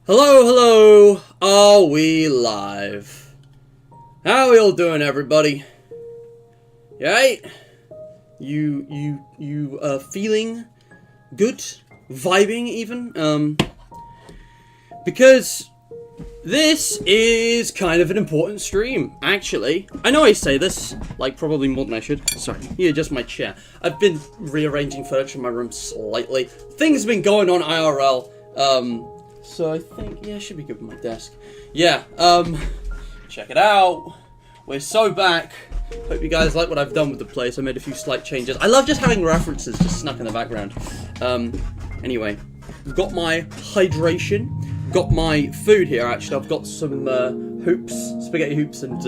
Hello, hello, are we live? How are we all doing, everybody? You alright? You feeling good? Vibing, even? Because this is kind of an important stream, actually. I know I say this, like, probably more than I should. Sorry, yeah, just my chair. I've been rearranging furniture in my room slightly. Things have been going on IRL, so I think, yeah, I should be good with my desk. Yeah, check it out. We're so back. Hope you guys like what I've done with the place. I made a few slight changes. I love just having references just snuck in the background. Anyway, I've got my hydration. Got my food here, actually. I've got some spaghetti hoops and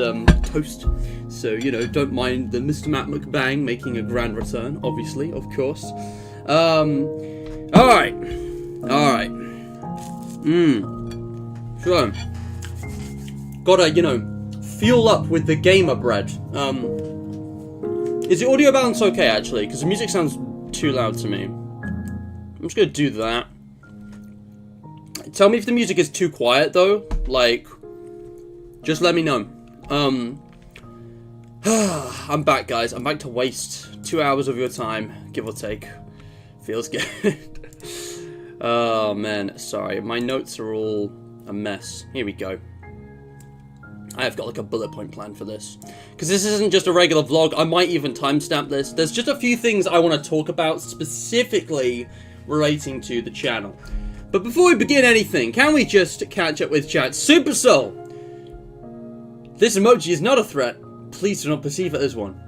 toast. So, you know, don't mind the Mr. Matt McBang making a grand return, obviously, of course. Alright. So, gotta, you know, fuel up with the gamer bread. Is the audio balance okay, actually? Because the music sounds too loud to me. I'm just gonna do that. Tell me if the music is too quiet, though. Like, just let me know. I'm back, guys. I'm back to waste 2 hours of your time, give or take. Feels good. Oh, man. Sorry. My notes are all a mess. Here we go. I have got, like, a bullet point plan for this. Because this isn't just a regular vlog. I might even timestamp this. There's just a few things I want to talk about specifically relating to the channel. But before we begin anything, can we just catch up with chat? Super Soul! This emoji is not a threat. Please do not perceive it as one.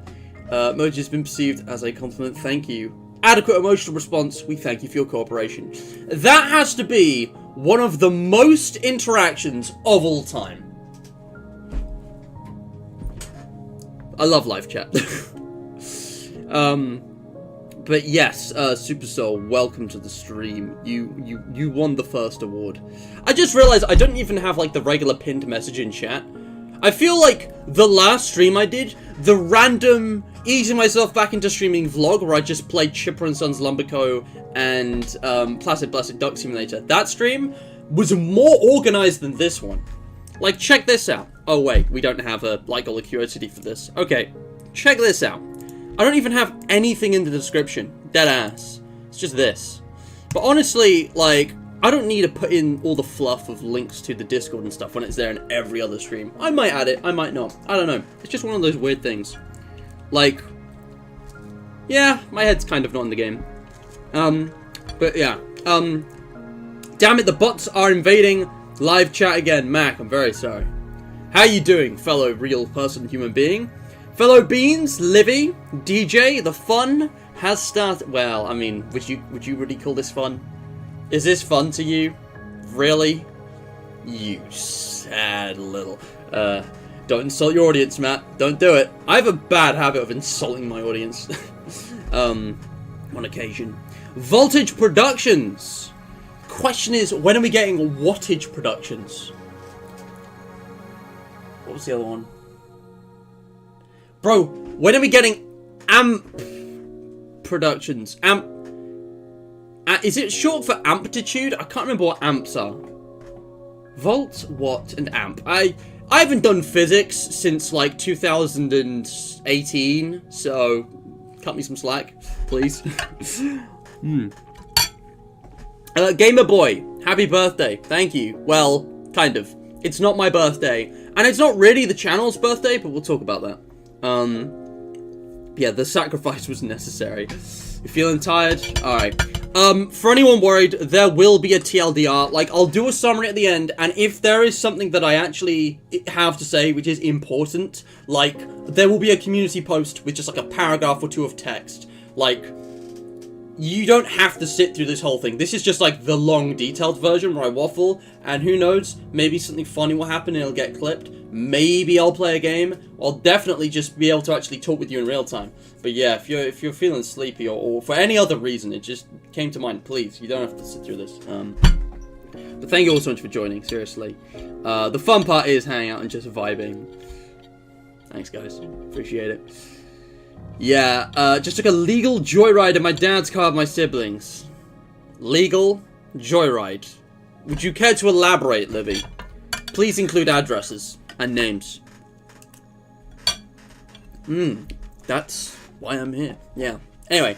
Emoji has been perceived as a compliment. Thank you. Adequate emotional response. We thank you for your cooperation. That has to be one of the most interactions of all time. I love live chat. But yes, Super Soul, welcome to the stream. You won the first award. I just realized I don't even have, like, the regular pinned message in chat. I feel like the last stream I did, the random easing myself back into streaming vlog where I just played Chipper and Sons Lumberco and Placid Blessed Duck Simulator, that stream was more organized than this one. Like, check this out. Oh wait, we don't have a like all the curiosity for this. Okay, check this out. I don't even have anything in the description. Dead ass. It's just this. But honestly, like, I don't need to put in all the fluff of links to the Discord and stuff when it's there in every other stream. I might add it, I might not. I don't know. It's just one of those weird things. Like, yeah, my head's kind of not in the game. But yeah. Damn it, the bots are invading live chat again. Mac, I'm very sorry. How you doing, fellow real person, human being? Fellow beans, Livy, DJ, the fun has started. Well, I mean, would you really call this fun? Is this fun to you? Really? You sad little. Don't insult your audience, Matt. Don't do it. I have a bad habit of insulting my audience. On occasion. Voltage Productions. Question is, when are we getting Wattage Productions? What was the other one? Bro, when are we getting Amp Productions? Is it short for amplitude? I can't remember what amps are. Volt, watt, and amp. I haven't done physics since like 2018, so cut me some slack, please. Gamer Boy, happy birthday. Thank you. Well, kind of. It's not my birthday, and it's not really the channel's birthday, but we'll talk about that. Yeah, the sacrifice was necessary. You feeling tired? Alright. For anyone worried, there will be a TLDR. Like, I'll do a summary at the end, and if there is something that I actually have to say, which is important, like, there will be a community post with just, like, a paragraph or two of text. Like, you don't have to sit through this whole thing. This is just, like, the long, detailed version where I waffle, and who knows, maybe something funny will happen and it'll get clipped. Maybe I'll play a game. I'll definitely just be able to actually talk with you in real time. But yeah, if you're feeling sleepy or for any other reason, it just came to mind, please, you don't have to sit through this. But thank you all so much for joining, seriously. The fun part is hanging out and just vibing. Thanks, guys. Appreciate it. Yeah, just took a legal joyride in my dad's car with my siblings. Legal joyride. Would you care to elaborate, Livy? Please include addresses and names. That's why I'm here. Yeah. Anyway,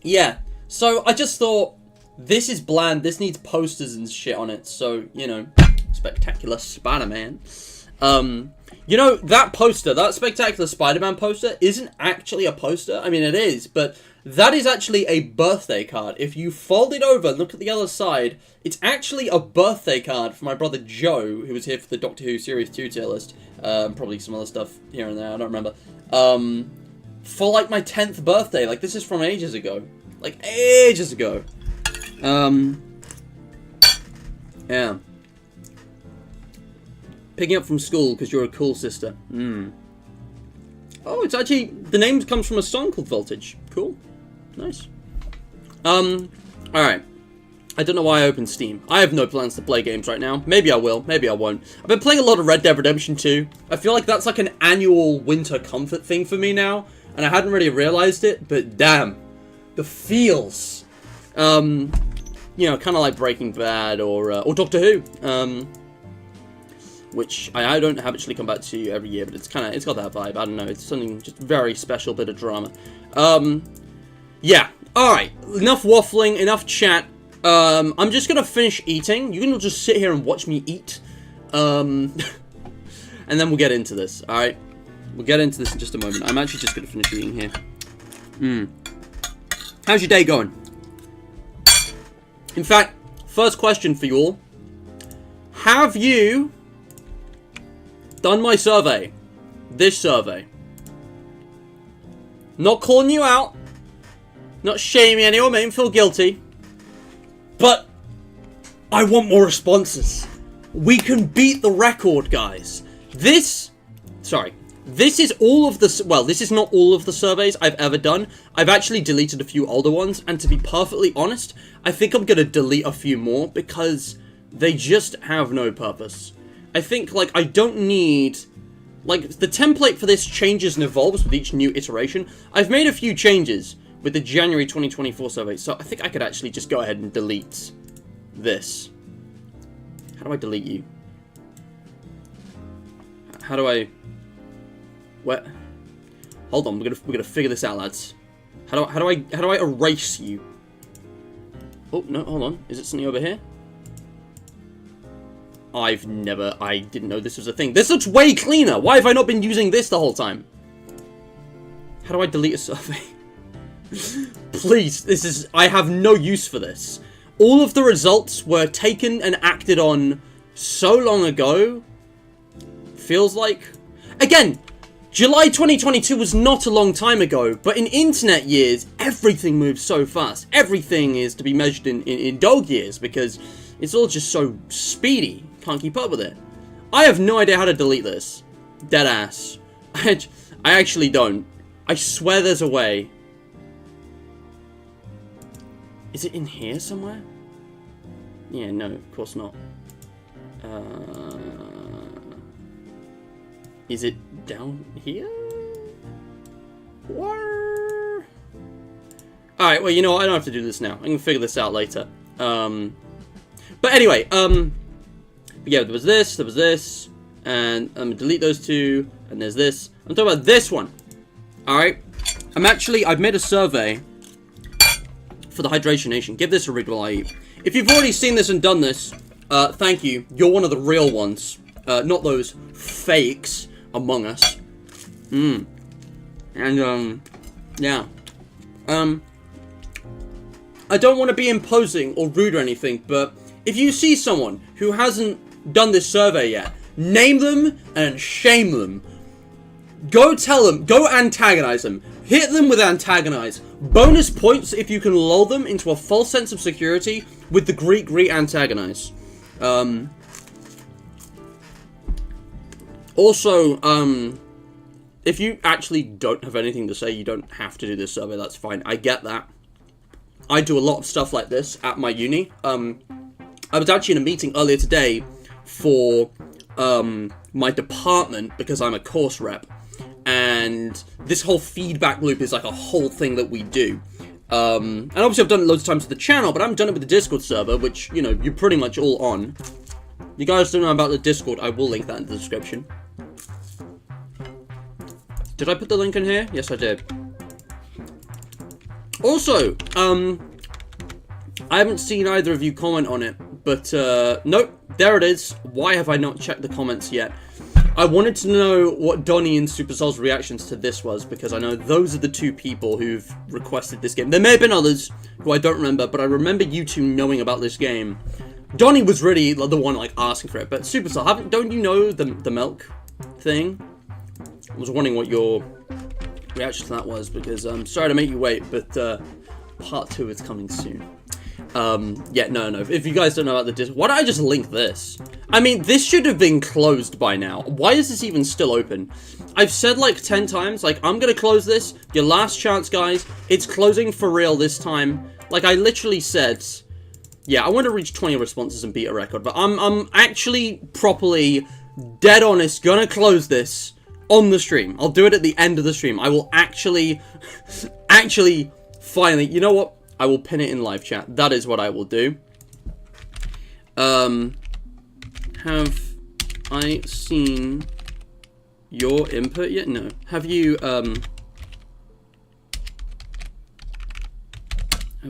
yeah. So I just thought, this is bland. This needs posters and shit on it. So, you know, Spectacular Spider-Man. You know, that poster, that Spectacular Spider-Man poster isn't actually a poster. I mean, it is, but that is actually a birthday card. If you fold it over and look at the other side, it's actually a birthday card for my brother Joe, who was here for the Doctor Who Series 2 tier list. Probably some other stuff here and there, I don't remember. For, like, my 10th birthday. Like, this is from ages ago. Like, ages ago. Yeah. Picking up from school because you're a cool sister. Oh, it's actually, the name comes from a song called Voltage. Cool. Nice. Alright. I don't know why I opened Steam. I have no plans to play games right now. Maybe I will, maybe I won't. I've been playing a lot of Red Dead Redemption 2. I feel like that's like an annual winter comfort thing for me now. And I hadn't really realized it, but damn. The feels. You know, kind of like Breaking Bad or Doctor Who. Which I don't have actually come back to every year, but it's got that vibe. I don't know, it's something just very special bit of drama. Yeah, alright, enough waffling, enough chat. I'm just gonna finish eating. You can just sit here and watch me eat. And then we'll get into this, alright? We'll get into this in just a moment. I'm actually just gonna finish eating here. How's your day going? In fact, first question for you all. Have you done my survey? This survey. Not calling you out. Not shaming anyone, making feel guilty. But I want more responses. We can beat the record, guys. This is all of the, well, this is not all of the surveys I've ever done. I've actually deleted a few older ones, and to be perfectly honest, I think I'm gonna delete a few more because they just have no purpose. I think, like, I don't need, like, the template for this changes and evolves with each new iteration. I've made a few changes with the January 2024 survey, so I think I could actually just go ahead and delete this. How do I delete you? How do I... What? Hold on, we're gonna figure this out, lads. How do I erase you? Oh, no, hold on. Is it something over here? I didn't know this was a thing. This looks way cleaner! Why have I not been using this the whole time? How do I delete a survey? Please, I have no use for this. All of the results were taken and acted on so long ago. Feels like... Again, July 2022 was not a long time ago, but in internet years, everything moves so fast. Everything is to be measured in dog years, because it's all just so speedy. Can't keep up with it. I have no idea how to delete this. Deadass. I actually don't. I swear there's a way. Is it in here somewhere? Yeah, no, of course not. Is it down here? What? Alright, well, you know what? I don't have to do this now. I'm gonna figure this out later. But anyway, yeah, there was this, and I'm gonna delete those two, and there's this. I'm talking about this one. Alright? I've made a survey for the Hydration Nation. Give this a read while I eat. If you've already seen this and done this, thank you. You're one of the real ones. Not those fakes among us. And, yeah. I don't want to be imposing or rude or anything, but if you see someone who hasn't done this survey yet, name them and shame them. Go tell them, go antagonize them. Hit them with antagonize. Bonus points if you can lull them into a false sense of security with the Greek antagonize. Also, if you actually don't have anything to say, you don't have to do this survey, that's fine. I get that. I do a lot of stuff like this at my uni. I was actually in a meeting earlier today for my department because I'm a course rep. And this whole feedback loop is like a whole thing that we do. And obviously I've done it loads of times with the channel, but I haven't done it with the Discord server, which, you know, you're pretty much all on. You guys don't know about the Discord, I will link that in the description. Did I put the link in here? Yes, I did. Also, I haven't seen either of you comment on it, but, nope, there it is. Why have I not checked the comments yet? I wanted to know what Donnie and Supercell's reactions to this was, because I know those are the two people who've requested this game. There may have been others who I don't remember, but I remember you two knowing about this game. Donnie was really the one, like, asking for it, but Supercell, don't you know the milk thing? I was wondering what your reaction to that was, because sorry to make you wait, but part 2 is coming soon. Yeah, no, if you guys don't know about the Discord, why don't I just link this? I mean, this should have been closed by now. Why is this even still open? I've said like 10 times, like, I'm gonna close this, your last chance, guys, it's closing for real this time. Like, I literally said, yeah, I want to reach 20 responses and beat a record, but I'm actually properly, dead honest, gonna close this on the stream. I'll do it at the end of the stream. I will actually, finally, you know what? I will pin it in live chat. That is what I will do. Have I seen your input yet? No. Have you, have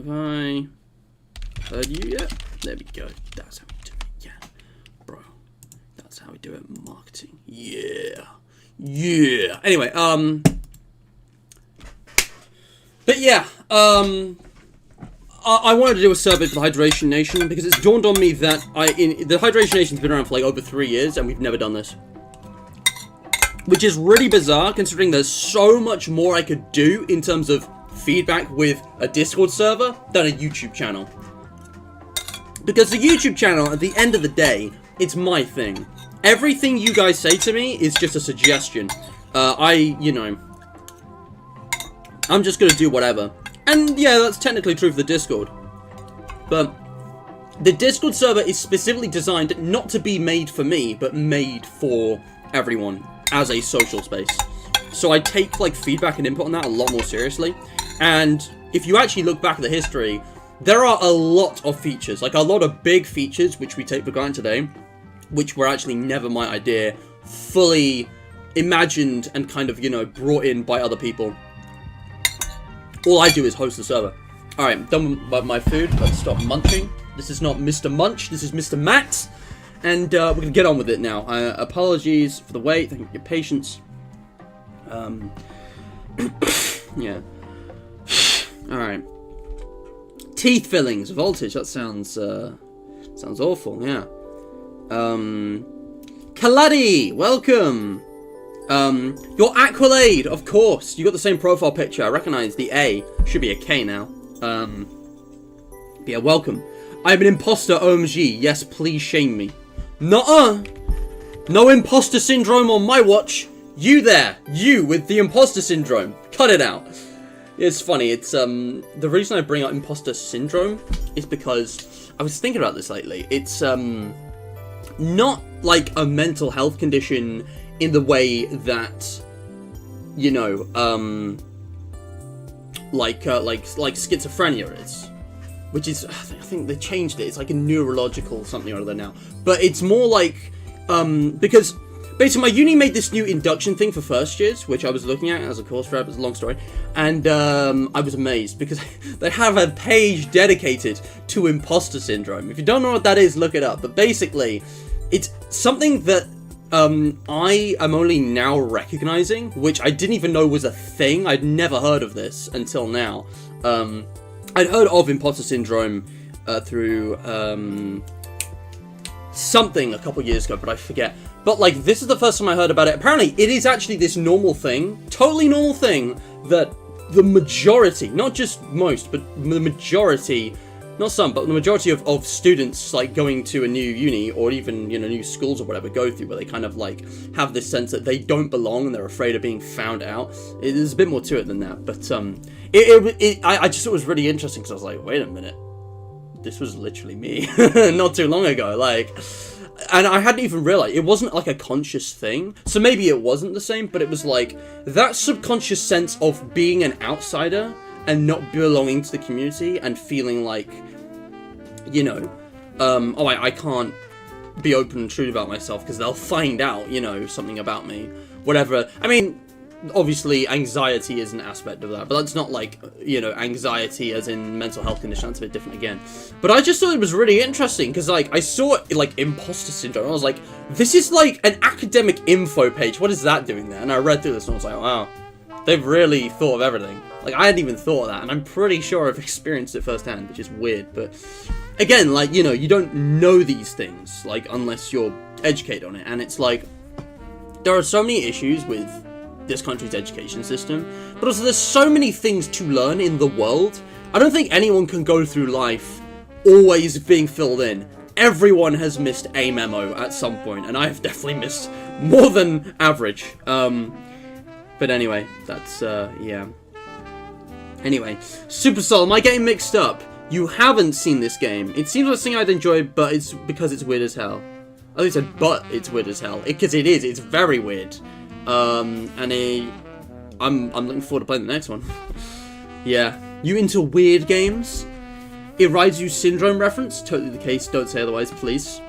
I heard you yet? There we go. That's how we do it. Yeah. Bro. That's how we do it. Marketing. Yeah. Yeah. Anyway, but yeah, I wanted to do a survey for the Hydration Nation because it's dawned on me that the Hydration Nation's been around for like over 3 years and we've never done this. Which is really bizarre considering there's so much more I could do in terms of feedback with a Discord server than a YouTube channel. Because the YouTube channel, at the end of the day, it's my thing. Everything you guys say to me is just a suggestion. You know, I'm just gonna do whatever. And yeah, that's technically true for the Discord. But the Discord server is specifically designed not to be made for me, but made for everyone as a social space. So I take like feedback and input on that a lot more seriously. And if you actually look back at the history, there are a lot of features, like a lot of big features, which we take for granted today, which were actually never my idea, fully imagined and kind of, you know, brought in by other people. All I do is host the server. Alright, done with my food. Let's stop munching. This is not Mr. Munch, this is Mr. Matt. And we're going to get on with it now. Apologies for the wait, thank you for your patience. Yeah. Alright. Teeth fillings, voltage, that sounds awful, yeah. Kaladi, welcome. Your Aqualade, of course. You got the same profile picture. I recognize the A. Should be a K now. Yeah, welcome. I'm an imposter, OMG. Yes, please shame me. Nuh-uh. No imposter syndrome on my watch. You there. You with the imposter syndrome. Cut it out. It's funny. It's, the reason I bring up imposter syndrome is because I was thinking about this lately. It's, not like a mental health condition in the way that, you know, like schizophrenia is, which is, I think they changed it. It's like a neurological something or other now, but it's more like, because basically my uni made this new induction thing for first years, which I was looking at as a course rep. It's a long story, and I was amazed because they have a page dedicated to imposter syndrome. If you don't know what that is, look it up. But basically, it's something that I am only now recognizing, which I didn't even know was a thing. I'd never heard of this until now. I'd heard of imposter syndrome through something a couple years ago, but I forget. But like, this is the first time I heard about it. Apparently, it is actually this normal thing, totally normal thing, that the majority, not just most, but the majority, not some, but the majority of students, like, going to a new uni, or even, you know, new schools or whatever, go through, where they kind of, like, have this sense that they don't belong, and they're afraid of being found out. There's a bit more to it than that, but, I just thought it was really interesting, because I was like, wait a minute, this was literally me, not too long ago, like, and I hadn't even realized, it wasn't, like, a conscious thing, so maybe it wasn't the same, but it was, like, that subconscious sense of being an outsider, and not belonging to the community and feeling like, you know, I can't be open and true about myself because they'll find out, you know, something about me, whatever. I mean, obviously anxiety is an aspect of that, but that's not like, you know, anxiety as in mental health condition. That's a bit different again. But I just thought it was really interesting because, like, I saw like imposter syndrome and I was like, this is like an academic info page, what is that doing there? And I read through this and I was like, wow, they've really thought of everything. Like, I hadn't even thought of that, and I'm pretty sure I've experienced it firsthand, which is weird. But again, like, you know, you don't know these things, like, unless you're educated on it. And it's like, there are so many issues with this country's education system, but also there's so many things to learn in the world. I don't think anyone can go through life always being filled in. Everyone has missed a memo at some point, and I've definitely missed more than average. But anyway, that's, yeah. Anyway, Supercell, am I getting mixed up? You haven't seen this game. It seems like something I'd enjoy, but it's because it's weird as hell. I think I said, but it's weird as hell. Because it is. It's very weird. I'm looking forward to playing the next one. Yeah. You into weird games? Iraizu Syndrome reference? Totally the case. Don't say otherwise, please.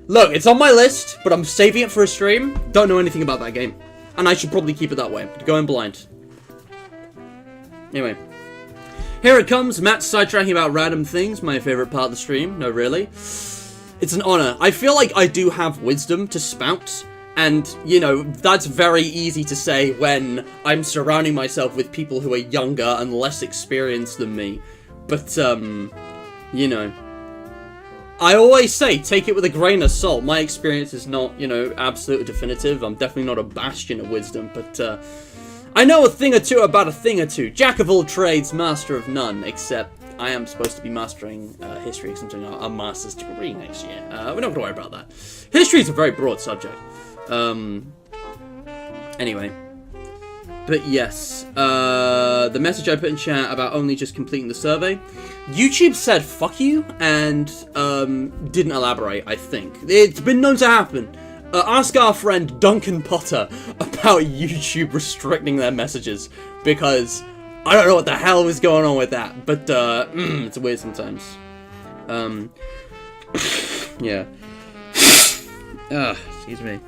Look, it's on my list, but I'm saving it for a stream. Don't know anything about that game. And I should probably keep it that way. Going blind. Anyway. Here it comes. Matt's sidetracking about random things. My favorite part of the stream. No, really. It's an honor. I feel like I do have wisdom to spout. And, you know, that's very easy to say when I'm surrounding myself with people who are younger and less experienced than me. But, you know, I always say, take it with a grain of salt. My experience is not, you know, absolutely definitive. I'm definitely not a bastion of wisdom, but, I know a thing or two about a thing or two. Jack of all trades, master of none, except I am supposed to be mastering history, because I'm doing a master's degree next year. We're not going to worry about that. History is a very broad subject. Anyway. But yes, the message I put in chat about only just completing the survey, YouTube said fuck you, and didn't elaborate, I think. It's been known to happen. Ask our friend Duncan Potter about YouTube restricting their messages, because I don't know what the hell is going on with that, but it's weird sometimes. Yeah. Excuse me.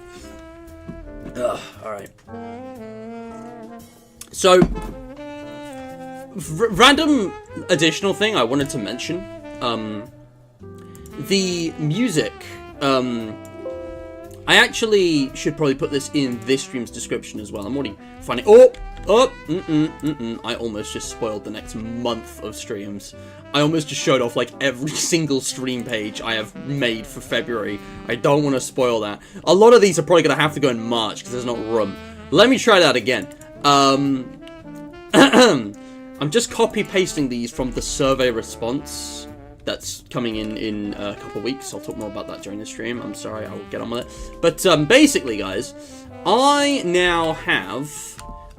Alright. So, random additional thing I wanted to mention. The music, I actually should probably put this in this stream's description as well. I'm already finding... I almost just spoiled the next month of streams. I almost just showed off, like, every single stream page I have made for February. I don't want to spoil that. A lot of these are probably going to have to go in March, because there's not room. Let me try that again. I'm just copy-pasting these from the survey response that's coming in a couple of weeks. I'll talk more about that during the stream. I'm sorry, I'll get on with it. But basically, guys, I now have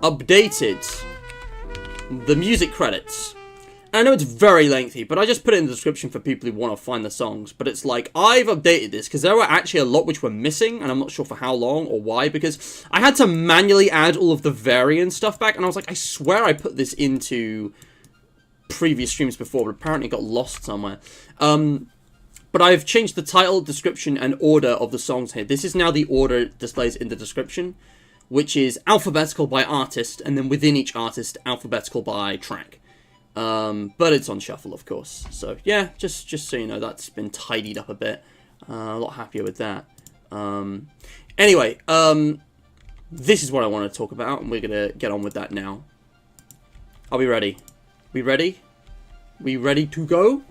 updated the music credits. I know it's very lengthy, but I just put it in the description for people who want to find the songs. But it's like, I've updated this, because there were actually a lot which were missing, and I'm not sure for how long or why, because I had to manually add all of the variant stuff back, and I was like, I swear I put this into previous streams before, but apparently it got lost somewhere. But I've changed the title, description, and order of the songs here. This is now the order it displays in the description, which is alphabetical by artist, and then within each artist, alphabetical by track. But it's on shuffle, of course. So, yeah, just so you know, that's been tidied up a bit. A lot happier with that. Anyway, this is what I want to talk about, and we're going to get on with that now. Are we ready? We ready? We ready to go?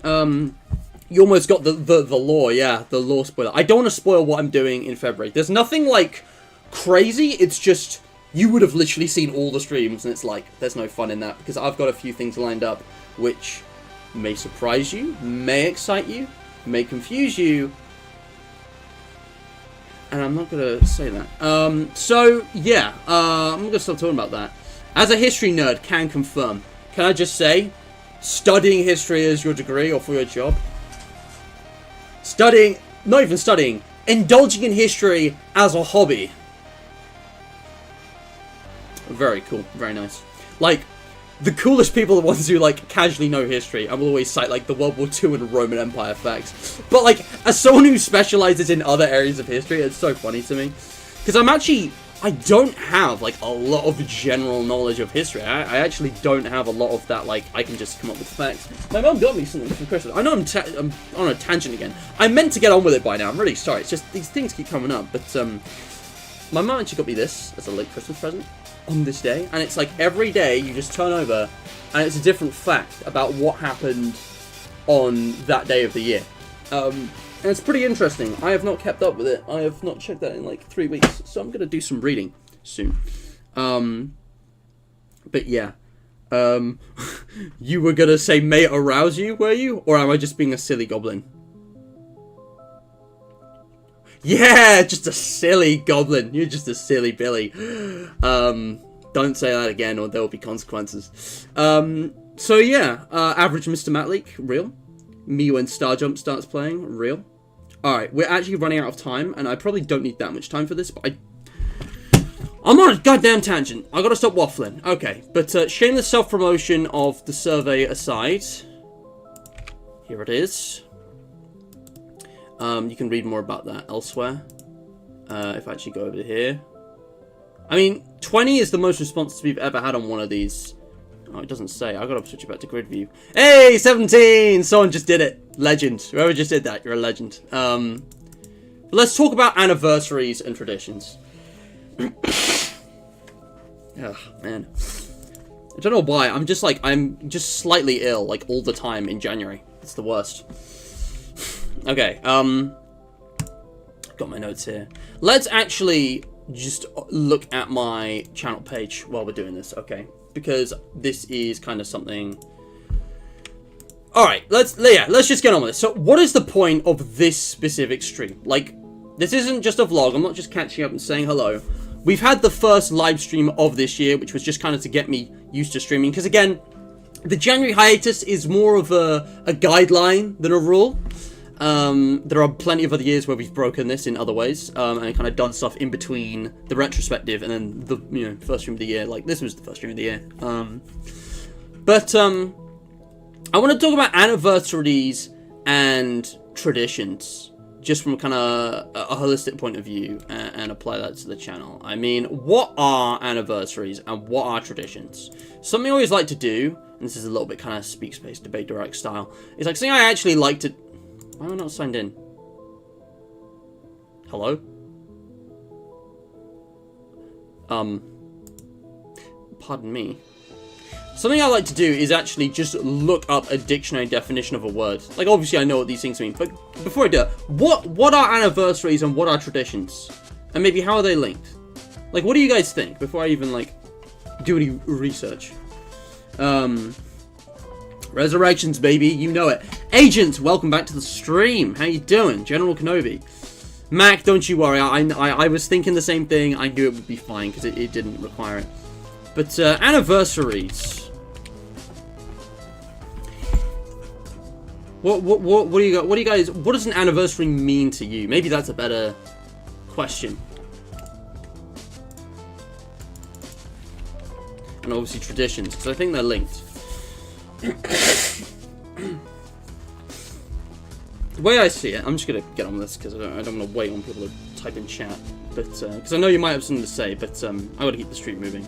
You almost got the lore, yeah, the lore spoiler. I don't want to spoil what I'm doing in February. There's nothing, like, crazy. It's just... you would have literally seen all the streams, and it's like, there's no fun in that, because I've got a few things lined up, which may surprise you, may excite you, may confuse you, and I'm not going to say that. So, yeah, I'm going to stop talking about that. As a history nerd, can confirm. Can I just say, studying history as your degree or for your job? Studying, not even studying, indulging in history as a hobby. Very cool, very nice. Like, the coolest people are the ones who, like, casually know history. I will always cite, like, the World War II and Roman Empire facts. But, like, as someone who specializes in other areas of history, it's so funny to me. Because I don't have, like, a lot of general knowledge of history. I actually don't have a lot of that, like, I can just come up with facts. My mum got me something for Christmas. I know I'm on a tangent again. I meant to get on with it by now. I'm really sorry. It's just, these things keep coming up. But, my mum actually got me this as a late Christmas present on this day. And it's like, every day you just turn over, and it's a different fact about what happened on that day of the year. And it's pretty interesting. I have not kept up with it. I have not checked that in like 3 weeks. So I'm going to do some reading soon. But yeah. You were going to say, may it arouse you, were you? Or am I just being a silly goblin? Yeah, just a silly goblin. You're just a silly Billy. Don't say that again or there will be consequences. So yeah, average Mr. Matleek, real. Me when Starjump starts playing, real. Alright, we're actually running out of time, and I probably don't need that much time for this, but I'm on a goddamn tangent. I gotta stop waffling. Okay, but shameless self-promotion of the survey aside. Here it is. You can read more about that elsewhere. If I actually go over to here. I mean, 20 is the most responses we've ever had on one of these. Oh, it doesn't say. I gotta switch it back to grid view. Hey, 17! Someone just did it. Legend. Whoever just did that, you're a legend. Let's talk about anniversaries and traditions. Oh, man. I don't know why. I'm just slightly ill, like, all the time in January. It's the worst. Okay, got my notes here. Let's actually just look at my channel page while we're doing this, okay? Because this is kind of something... Alright, let's just get on with this. So, what is the point of this specific stream? Like, this isn't just a vlog. I'm not just catching up and saying hello. We've had the first live stream of this year, which was just kind of to get me used to streaming. Because, again, the January hiatus is more of a guideline than a rule. There are plenty of other years where we've broken this in other ways, and kind of done stuff in between the retrospective and then the, first stream of the year. Like, this was the first stream of the year. I want to talk about anniversaries and traditions, just from kind of a holistic point of view, and apply that to the channel. I mean, what are anniversaries and what are traditions? Something I always like to do, and this is a little bit kind of speak space debate direct style, is like something I actually like to... Why am I not signed in? Hello? Pardon me. Something I like to do is actually just look up a dictionary definition of a word. Like, obviously I know what these things mean, but before I do, what are anniversaries and what are traditions? And maybe how are they linked? Like, what do you guys think before I even, like, do any research? Resurrections, baby, you know it. Agents, welcome back to the stream. How you doing? General Kenobi. Mac, don't you worry. I was thinking the same thing. I knew it would be fine because it didn't require it. But anniversaries. What do you got? What do you guys? What does an anniversary mean to you? Maybe that's a better question. And obviously traditions, because I think they're linked. The way I see it, I'm just gonna get on with this because I don't want to wait on people to type in chat, but because I know you might have something to say, but I gotta keep the stream moving.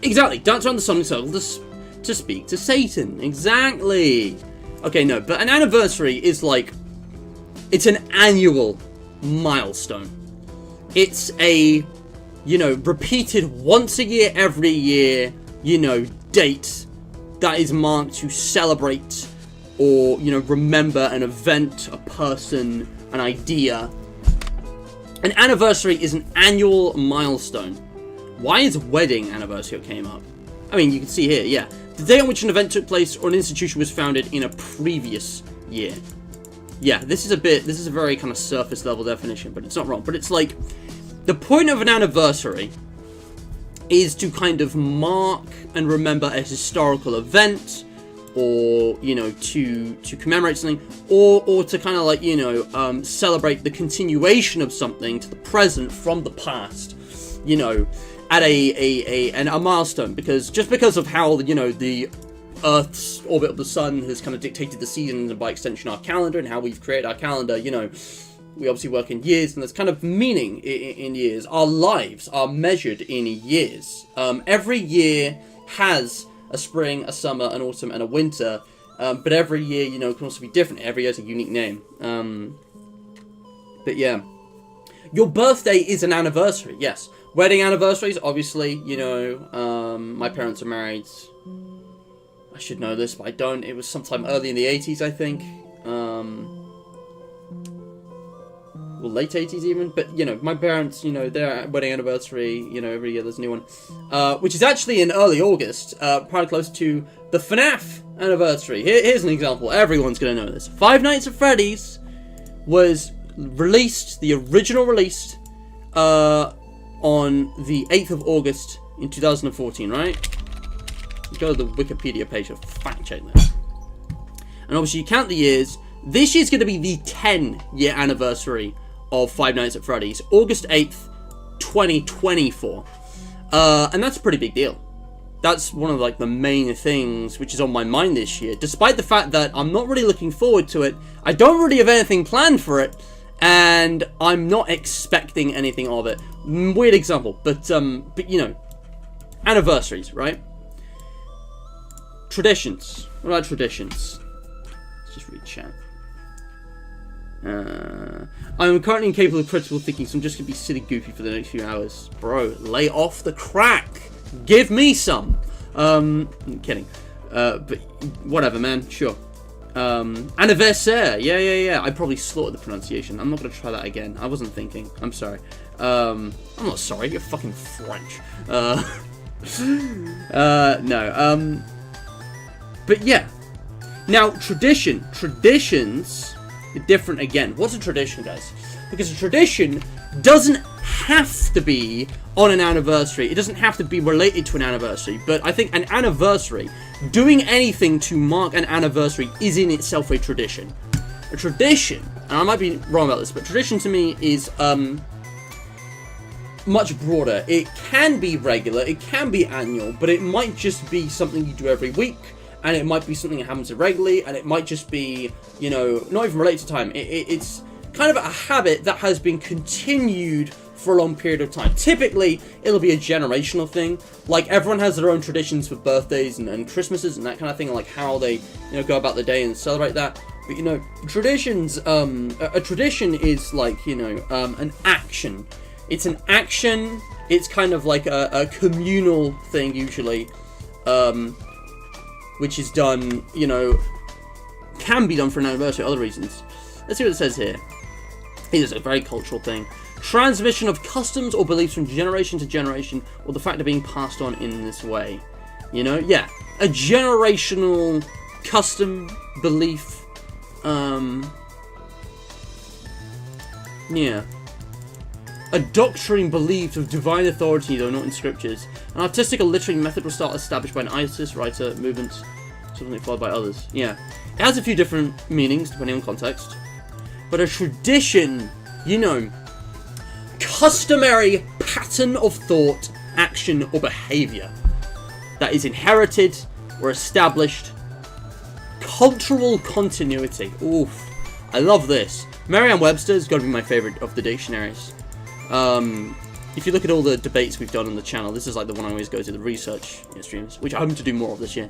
Exactly, dance around the sun circle to speak to Satan. Exactly. Okay, no, but an anniversary is like, it's an annual milestone. It's a, repeated once a year, every year, date that is marked to celebrate or, remember an event, a person, an idea. An anniversary is an annual milestone. Why is wedding anniversary what came up? I mean, you can see here, yeah. The day on which an event took place or an institution was founded in a previous year. Yeah, this is a very kind of surface level definition, but it's not wrong. But it's like, the point of an anniversary is to kind of mark and remember a historical event, or, to commemorate something, or to kind of like, celebrate the continuation of something to the present from the past, at a milestone, because just because of how, you know, the Earth's orbit of the sun has kind of dictated the seasons, and by extension our calendar, and how we've created our calendar, you know, we obviously work in years, and there's kind of meaning in years. Our lives are measured in years. Every year has a spring, a summer, an autumn, and a winter, but every year, you know, can also be different. Every year has a unique name. But yeah. Your birthday is an anniversary, yes. Wedding anniversaries, obviously, you know, my parents are married. I should know this, but I don't. It was sometime early in the 80s, I think. Well, late 80s even. But, you know, my parents, you know, their wedding anniversary, you know, every year there's a new one. Which is actually in early August, probably close to the FNAF anniversary. Here's an example. Everyone's going to know this. Five Nights at Freddy's was released, the original release, on the 8th of August in 2014, right? Go to the Wikipedia page to fact check that. And obviously you count the years. This year's going to be the 10-year anniversary of Five Nights at Freddy's. August 8th, 2024. And that's a pretty big deal. That's one of, like, the main things which is on my mind this year. Despite the fact that I'm not really looking forward to it. I don't really have anything planned for it. And I'm not expecting anything of it. Weird example. But you know. Anniversaries, right? Traditions. What about traditions? Let's just read chat. I'm currently incapable of critical thinking, so I'm just going to be silly goofy for the next few hours. Bro, lay off the crack. Give me some. I'm kidding. But whatever, man. Sure. Anniversaire. Yeah. I probably slaughtered the pronunciation. I'm not going to try that again. I wasn't thinking. I'm sorry. I'm not sorry. You're fucking French. No. But yeah. Now, traditions are different again. What's a tradition, guys? Because a tradition doesn't have to be on an anniversary. It doesn't have to be related to an anniversary. But I think an anniversary, doing anything to mark an anniversary, is in itself a tradition. A tradition, and I might be wrong about this, but tradition to me is much broader. It can be regular, it can be annual, but it might just be something you do every week. And it might be something that happens irregularly, and it might just be, you know, not even related to time. It's kind of a habit that has been continued for a long period of time. Typically, it'll be a generational thing. Like, everyone has their own traditions for birthdays and Christmases and that kind of thing, like how they, you know, go about the day and celebrate that. But, you know, traditions, a tradition is like, you know, an action. It's an action. It's kind of like a communal thing, usually. Which is done, you know, can be done for an anniversary, other reasons. Let's see what it says here. It is a very cultural thing. Transmission of customs or beliefs from generation to generation, or the fact of being passed on in this way. You know, yeah. A generational custom, belief, yeah. A doctrine believed of divine authority, though not in scriptures. An artistic or literary method was established by an artist, writer, movement, something followed by others. Yeah. It has a few different meanings, depending on context. But a tradition, you know, customary pattern of thought, action, or behavior that is inherited or established. Cultural continuity. Oof. I love this. Merriam-Webster's got to be my favorite of the dictionaries. If you look at all the debates we've done on the channel, this is like the one I always go to, the research streams, which I'm hoping to do more of this year.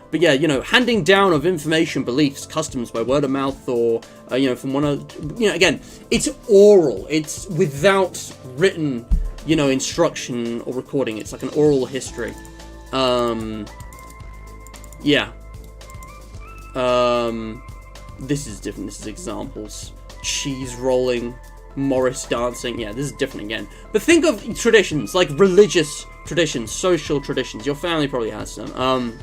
But yeah, you know, handing down of information, beliefs, customs by word of mouth, or, you know, from one of, you know, again, it's oral. It's without written, you know, instruction or recording. It's like an oral history. Yeah. This is different. This is examples. Cheese rolling. Morris dancing, yeah, this is different again. But think of traditions, like religious traditions, social traditions. Your family probably has some.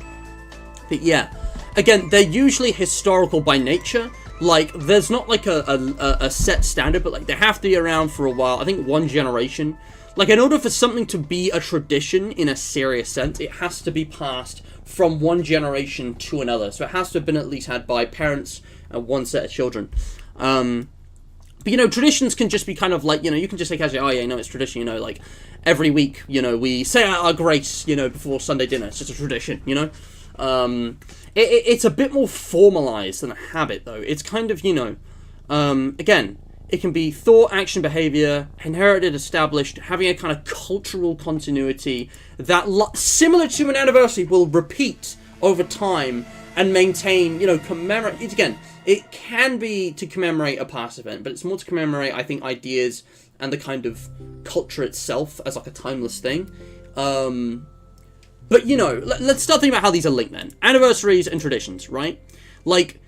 But yeah, again, they're usually historical by nature. Like, there's not like a set standard, but like they have to be around for a while. I think one generation. Like, in order for something to be a tradition in a serious sense, it has to be passed from one generation to another. So it has to have been at least had by parents and one set of children. But, you know, traditions can just be kind of like, you know, you can just say casually, oh yeah, no, it's tradition, you know, like, every week, you know, we say our grace, you know, before Sunday dinner. It's just a tradition, you know. It's a bit more formalized than a habit, though. It's kind of, you know, again, it can be thought, action, behavior, inherited, established, having a kind of cultural continuity that, similar to an anniversary, will repeat over time and maintain, you know, commemorate. Again, it can be to commemorate a past event, but it's more to commemorate, I think, ideas and the kind of culture itself as like a timeless thing. But, you know, let's start thinking about how these are linked then. Anniversaries and traditions, right? Like,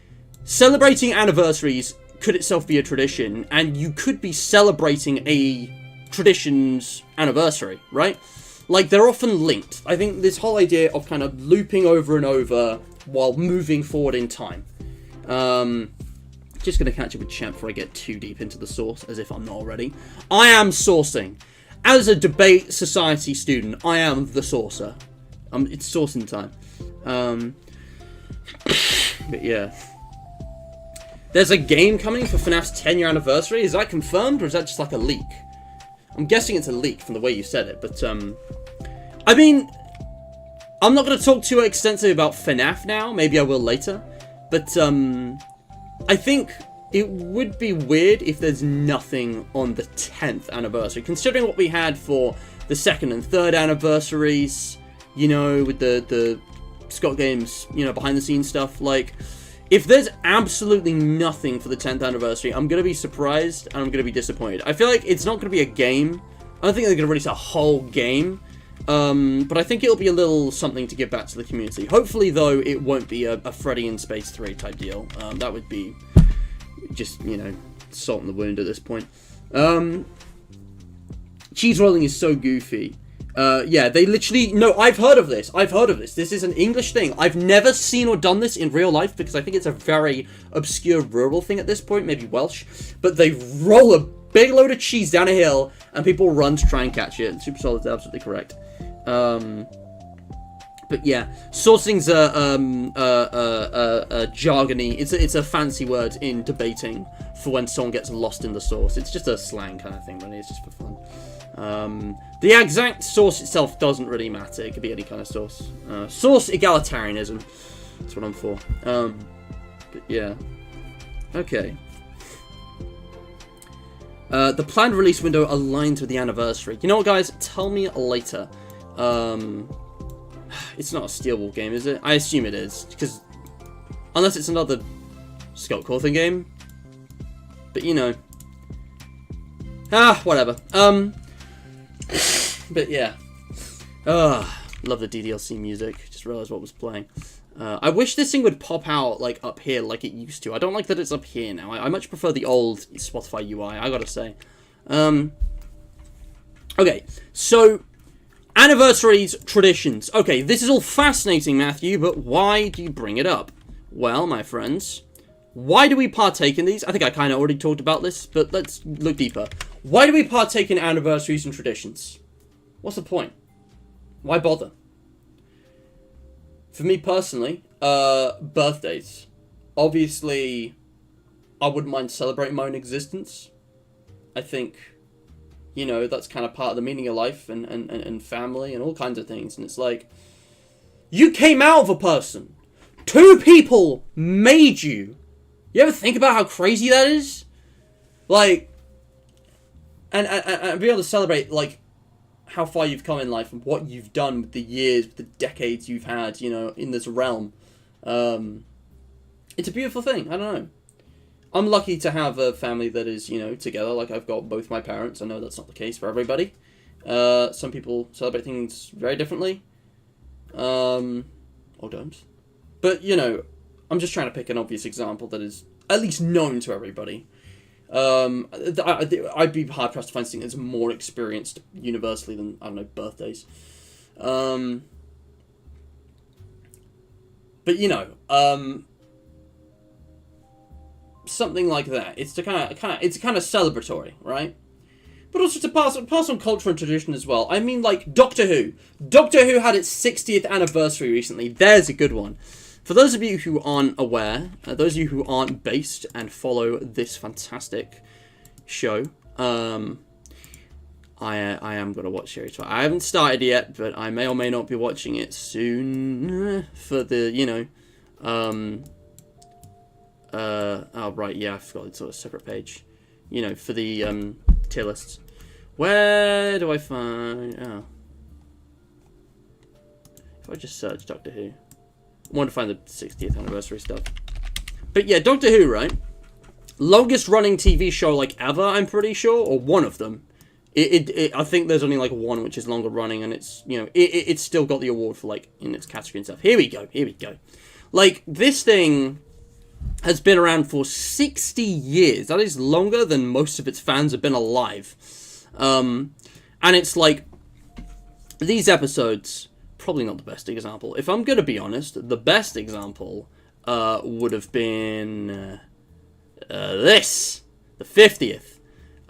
celebrating anniversaries could itself be a tradition, and you could be celebrating a tradition's anniversary, right? Like, they're often linked. I think this whole idea of kind of looping over and over while moving forward in time. Just going to catch up with chat before I get too deep into the source, as if I'm not already. I am sourcing. As a debate society student, I am the sourcer. It's sourcing time. But yeah. There's a game coming for FNAF's 10-year anniversary. Is that confirmed, or is that just like a leak? I'm guessing it's a leak from the way you said it, but, I mean, I'm not going to talk too extensively about FNAF now. Maybe I will later. But, I think it would be weird if there's nothing on the 10th anniversary, considering what we had for the 2nd and 3rd anniversaries, you know, with the Scott Games, you know, behind-the-scenes stuff. Like, if there's absolutely nothing for the 10th anniversary, I'm going to be surprised and I'm going to be disappointed. I feel like it's not going to be a game. I don't think they're going to release a whole game. But I think it'll be a little something to give back to the community. Hopefully, though, it won't be a Freddy in Space 3 type deal. That would be just, you know, salt in the wound at this point. Cheese rolling is so goofy. Yeah, they literally... No, I've heard of this. This is an English thing. I've never seen or done this in real life because I think it's a very obscure rural thing at this point, maybe Welsh. But they roll a big load of cheese down a hill and people run to try and catch it. Super Solid's absolutely correct. But yeah, sourcing's a jargony. It's a fancy word in debating for when someone gets lost in the source. It's just a slang kind of thing, really. It's just for fun. The exact source itself doesn't really matter. It could be any kind of source. Source egalitarianism. That's what I'm for. But yeah. Okay. The planned release window aligns with the anniversary. You know what, guys? Tell me later. It's not a Steelball game, is it? I assume it is, because unless it's another Scott Cawthon game. But you know. Whatever. But yeah. Love the DDLC music. Just realized what was playing. I wish this thing would pop out like up here like it used to. I don't like that it's up here now. I much prefer the old Spotify UI, I gotta say. Okay, so anniversaries, traditions. Okay, this is all fascinating, Matthew, but why do you bring it up? Well, my friends, why do we partake in these? I think I kind of already talked about this, but let's look deeper. Why do we partake in anniversaries and traditions? What's the point? Why bother? For me personally, birthdays. Obviously, I wouldn't mind celebrating my own existence. I think, you know, that's kind of part of the meaning of life and family and all kinds of things. And it's like, you came out of a person. 2 people made you. You ever think about how crazy that is? Like, and be able to celebrate, like, how far you've come in life and what you've done with the years, with the decades you've had, you know, in this realm. It's a beautiful thing. I don't know. I'm lucky to have a family that is, you know, together. Like, I've got both my parents. I know that's not the case for everybody. Some people celebrate things very differently. Or don't. But, you know, I'm just trying to pick an obvious example that is at least known to everybody. I'd be hard-pressed to find something that's more experienced universally than, I don't know, birthdays. But, you know, something like that. It's kind of celebratory, right? But also to pass on culture and tradition as well. I mean, like, Doctor Who. Doctor Who had its 60th anniversary recently. There's a good one. For those of you who aren't aware, those of you who aren't based and follow this fantastic show, I am going to watch Series 5. I haven't started yet, but I may or may not be watching it soon for the, you know, oh, right, yeah, I forgot it's on a separate page. You know, for the, tier lists. Where do I find, oh. If I just search Doctor Who. I want to find the 60th anniversary stuff. But yeah, Doctor Who, right? Longest running TV show, like, ever, I'm pretty sure, or one of them. I think there's only, like, one which is longer running, and it's, you know, it's still got the award for, like, in its category and stuff. Here we go. Like, this thing has been around for 60 years. That is longer than most of its fans have been alive. And it's, like, these episodes, probably not the best example. If I'm gonna be honest, the best example, would have been, this. The 50th.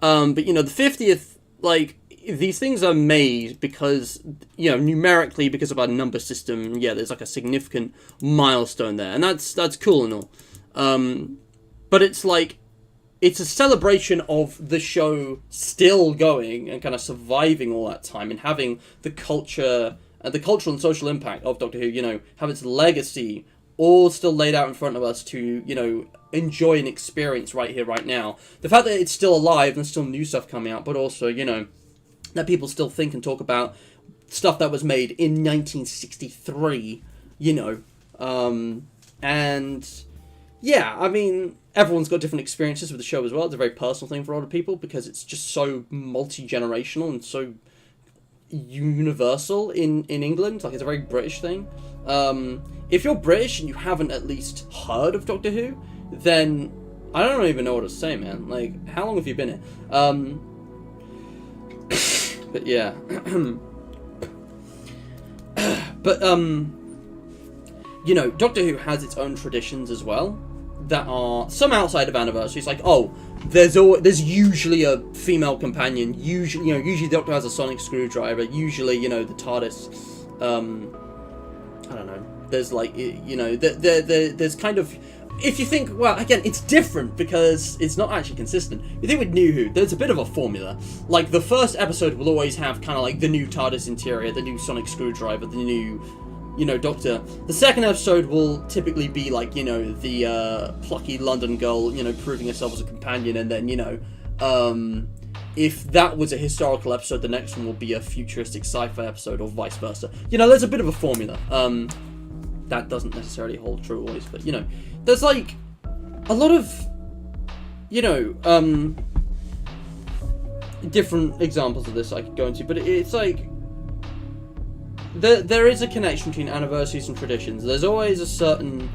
But, you know, the 50th, like, these things are made because, you know, numerically, because of our number system, yeah, there's, like, a significant milestone there, and that's cool and all. But it's, like, it's a celebration of the show still going and kind of surviving all that time and having the culture, the cultural and social impact of Doctor Who, you know, have its legacy all still laid out in front of us to, you know, enjoy and experience right here, right now. The fact that it's still alive and still new stuff coming out, but also, you know, that people still think and talk about stuff that was made in 1963, you know. And, yeah, I mean, everyone's got different experiences with the show as well. It's a very personal thing for a lot of people because it's just so multi-generational and so universal in England. Like, it's a very British thing. If you're British and you haven't at least heard of Doctor Who, then I don't even know what to say, man. Like, how long have you been here? But yeah. But, you know, Doctor Who has its own traditions as well that are some outside of anniversaries. Like, oh, there's usually a female companion. Usually, you know, usually the Doctor has a sonic screwdriver. Usually, you know, the TARDIS. I don't know. There's like, you know, there's kind of. If you think, well, again, it's different because it's not actually consistent. You think with New Who, there's a bit of a formula. Like, the first episode will always have kind of like the new TARDIS interior, the new sonic screwdriver, the new, you know, Doctor. The second episode will typically be like, you know, the plucky London girl, you know, proving herself as a companion, and then, you know, if that was a historical episode, the next one will be a futuristic sci-fi episode, or vice versa. You know, there's a bit of a formula. That doesn't necessarily hold true always, but, you know, there's, like, a lot of, you know, different examples of this I could go into, but it's, like, there is a connection between anniversaries and traditions. There's always a certain,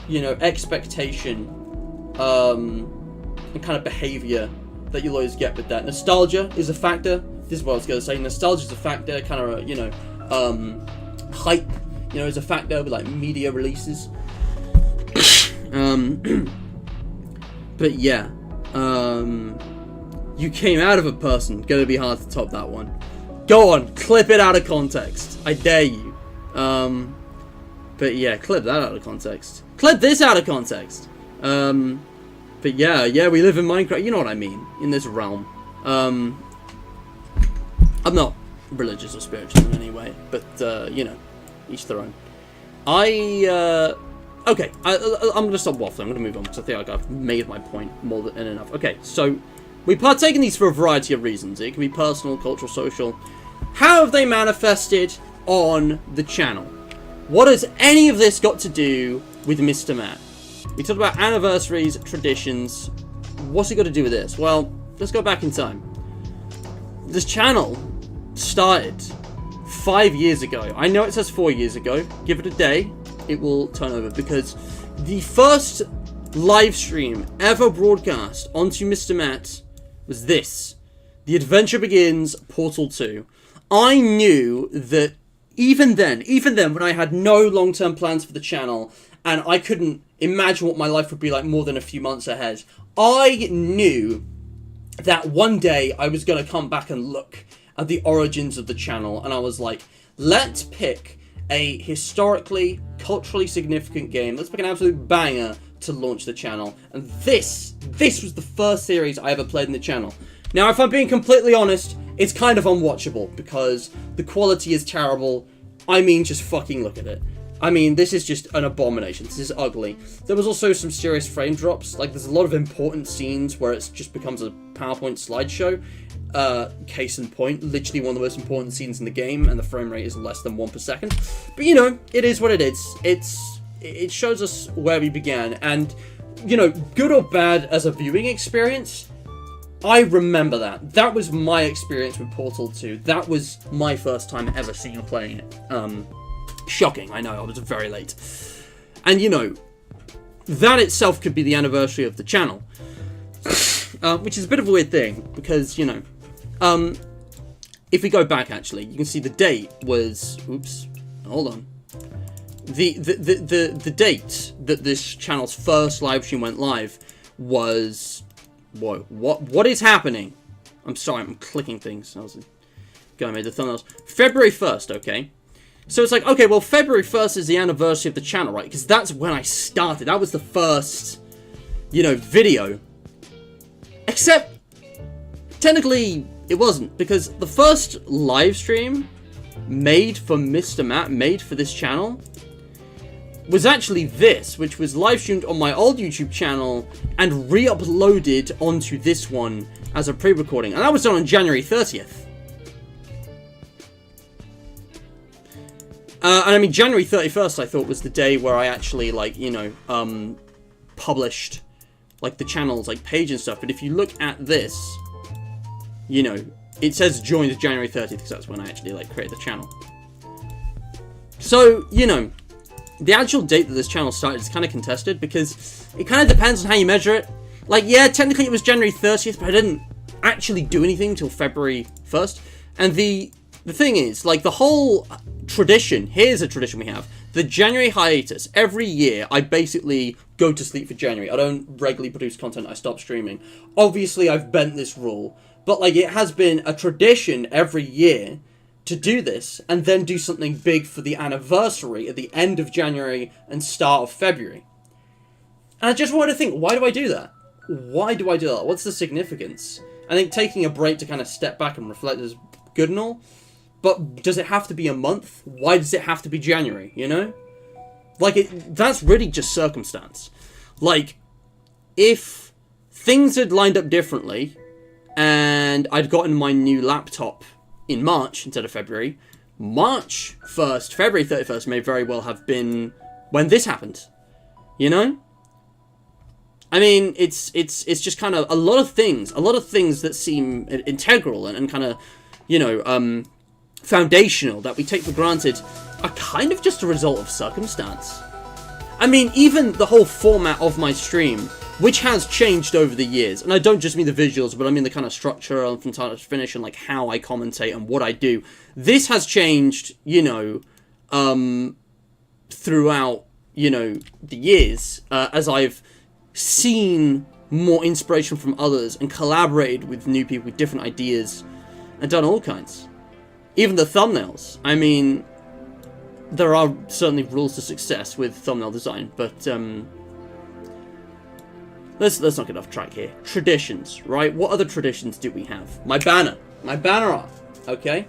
you know, expectation, and kind of behaviour that you'll always get with that. Nostalgia is a factor. This is what I was going to say. Nostalgia is a factor, kind of, you know, hype, you know, is a factor with, like, media releases. But yeah, you came out of a person. Gonna be hard to top that one. Go on, clip it out of context. I dare you. But yeah, clip that out of context. Clip this out of context. But yeah, we live in Minecraft. You know what I mean, in this realm. I'm not religious or spiritual in any way, but you know, each their own. Okay, I'm going to stop waffling. I'm going to move on because I think like I've made my point more than enough. Okay, so we partake in these for a variety of reasons. It can be personal, cultural, social. How have they manifested on the channel? What has any of this got to do with Mr. Matt? We talked about anniversaries, traditions. What's it got to do with this? Well, let's go back in time. This channel started 5 years ago. I know it says 4 years ago. Give it a day. It will turn over, because the first live stream ever broadcast onto Mr. Matt was this. The Adventure Begins Portal 2. I knew that even then, when I had no long-term plans for the channel, and I couldn't imagine what my life would be like more than a few months ahead, I knew that one day I was going to come back and look at the origins of the channel, and I was like, let's pick a historically, culturally significant game. Let's pick an absolute banger to launch the channel. And this was the first series I ever played in the channel. Now, if I'm being completely honest, it's kind of unwatchable because the quality is terrible. I mean, just fucking look at it. I mean, this is just an abomination. This is ugly. There was also some serious frame drops. Like, there's a lot of important scenes where it just becomes a PowerPoint slideshow. Case in point, literally one of the most important scenes in the game, and the frame rate is less than 1 per second. But, you know, it is what it is. It shows us where we began. And, you know, good or bad as a viewing experience, I remember that. That was my experience with Portal 2. That was my first time ever seeing or playing it. Shocking, I know, I was very late. And, you know, that itself could be the anniversary of the channel. Which is a bit of a weird thing, because, you know, if we go back, actually, you can see the date was... Oops, hold on. The date that this channel's first live stream went live was... Whoa, what is happening? I'm sorry, I'm clicking things. I was going to make the thumbnails. February 1st, okay? So it's like, okay, well, February 1st is the anniversary of the channel, right? Because that's when I started. That was the first, you know, video. Except, technically, it wasn't. Because the first live stream made for Mr. Matt, made for this channel, was actually this, which was live streamed on my old YouTube channel and re-uploaded onto this one as a pre-recording. And that was done on January 30th. And I mean, January 31st, I thought was the day where I actually, like, you know, published, like, the channel's, like, page and stuff. But if you look at this, you know, it says joined January 30th, because that's when I actually, like, created the channel. So, you know, the actual date that this channel started is kind of contested, because it kind of depends on how you measure it. Like, yeah, technically it was January 30th, but I didn't actually do anything until February 1st. And the thing is, like, the whole tradition, here's a tradition we have. The January hiatus. Every year, I basically go to sleep for January. I don't regularly produce content. I stop streaming. Obviously, I've bent this rule. But, like, it has been a tradition every year to do this, and then do something big for the anniversary at the end of January and start of February. And I just wanted to think, why do I do that? Why do I do that? What's the significance? I think taking a break to kind of step back and reflect is good and all. But does it have to be a month? Why does it have to be January, you know? Like, that's really just circumstance. Like, if things had lined up differently, and I'd gotten my new laptop in March instead of February, March 1st, February 31st may very well have been when this happened, you know? I mean, it's just kind of a lot of things that seem integral and kind of, you know, foundational that we take for granted are kind of just a result of circumstance. I mean, even the whole format of my stream, which has changed over the years, and I don't just mean the visuals, but I mean the kind of structure from start to finish and like how I commentate and what I do. This has changed, you know, throughout, you know, the years, as I've seen more inspiration from others and collaborated with new people with different ideas and done all kinds. Even the thumbnails. I mean, there are certainly rules to success with thumbnail design, but let's not get off track here. Traditions, right? What other traditions do we have? My banner art, okay?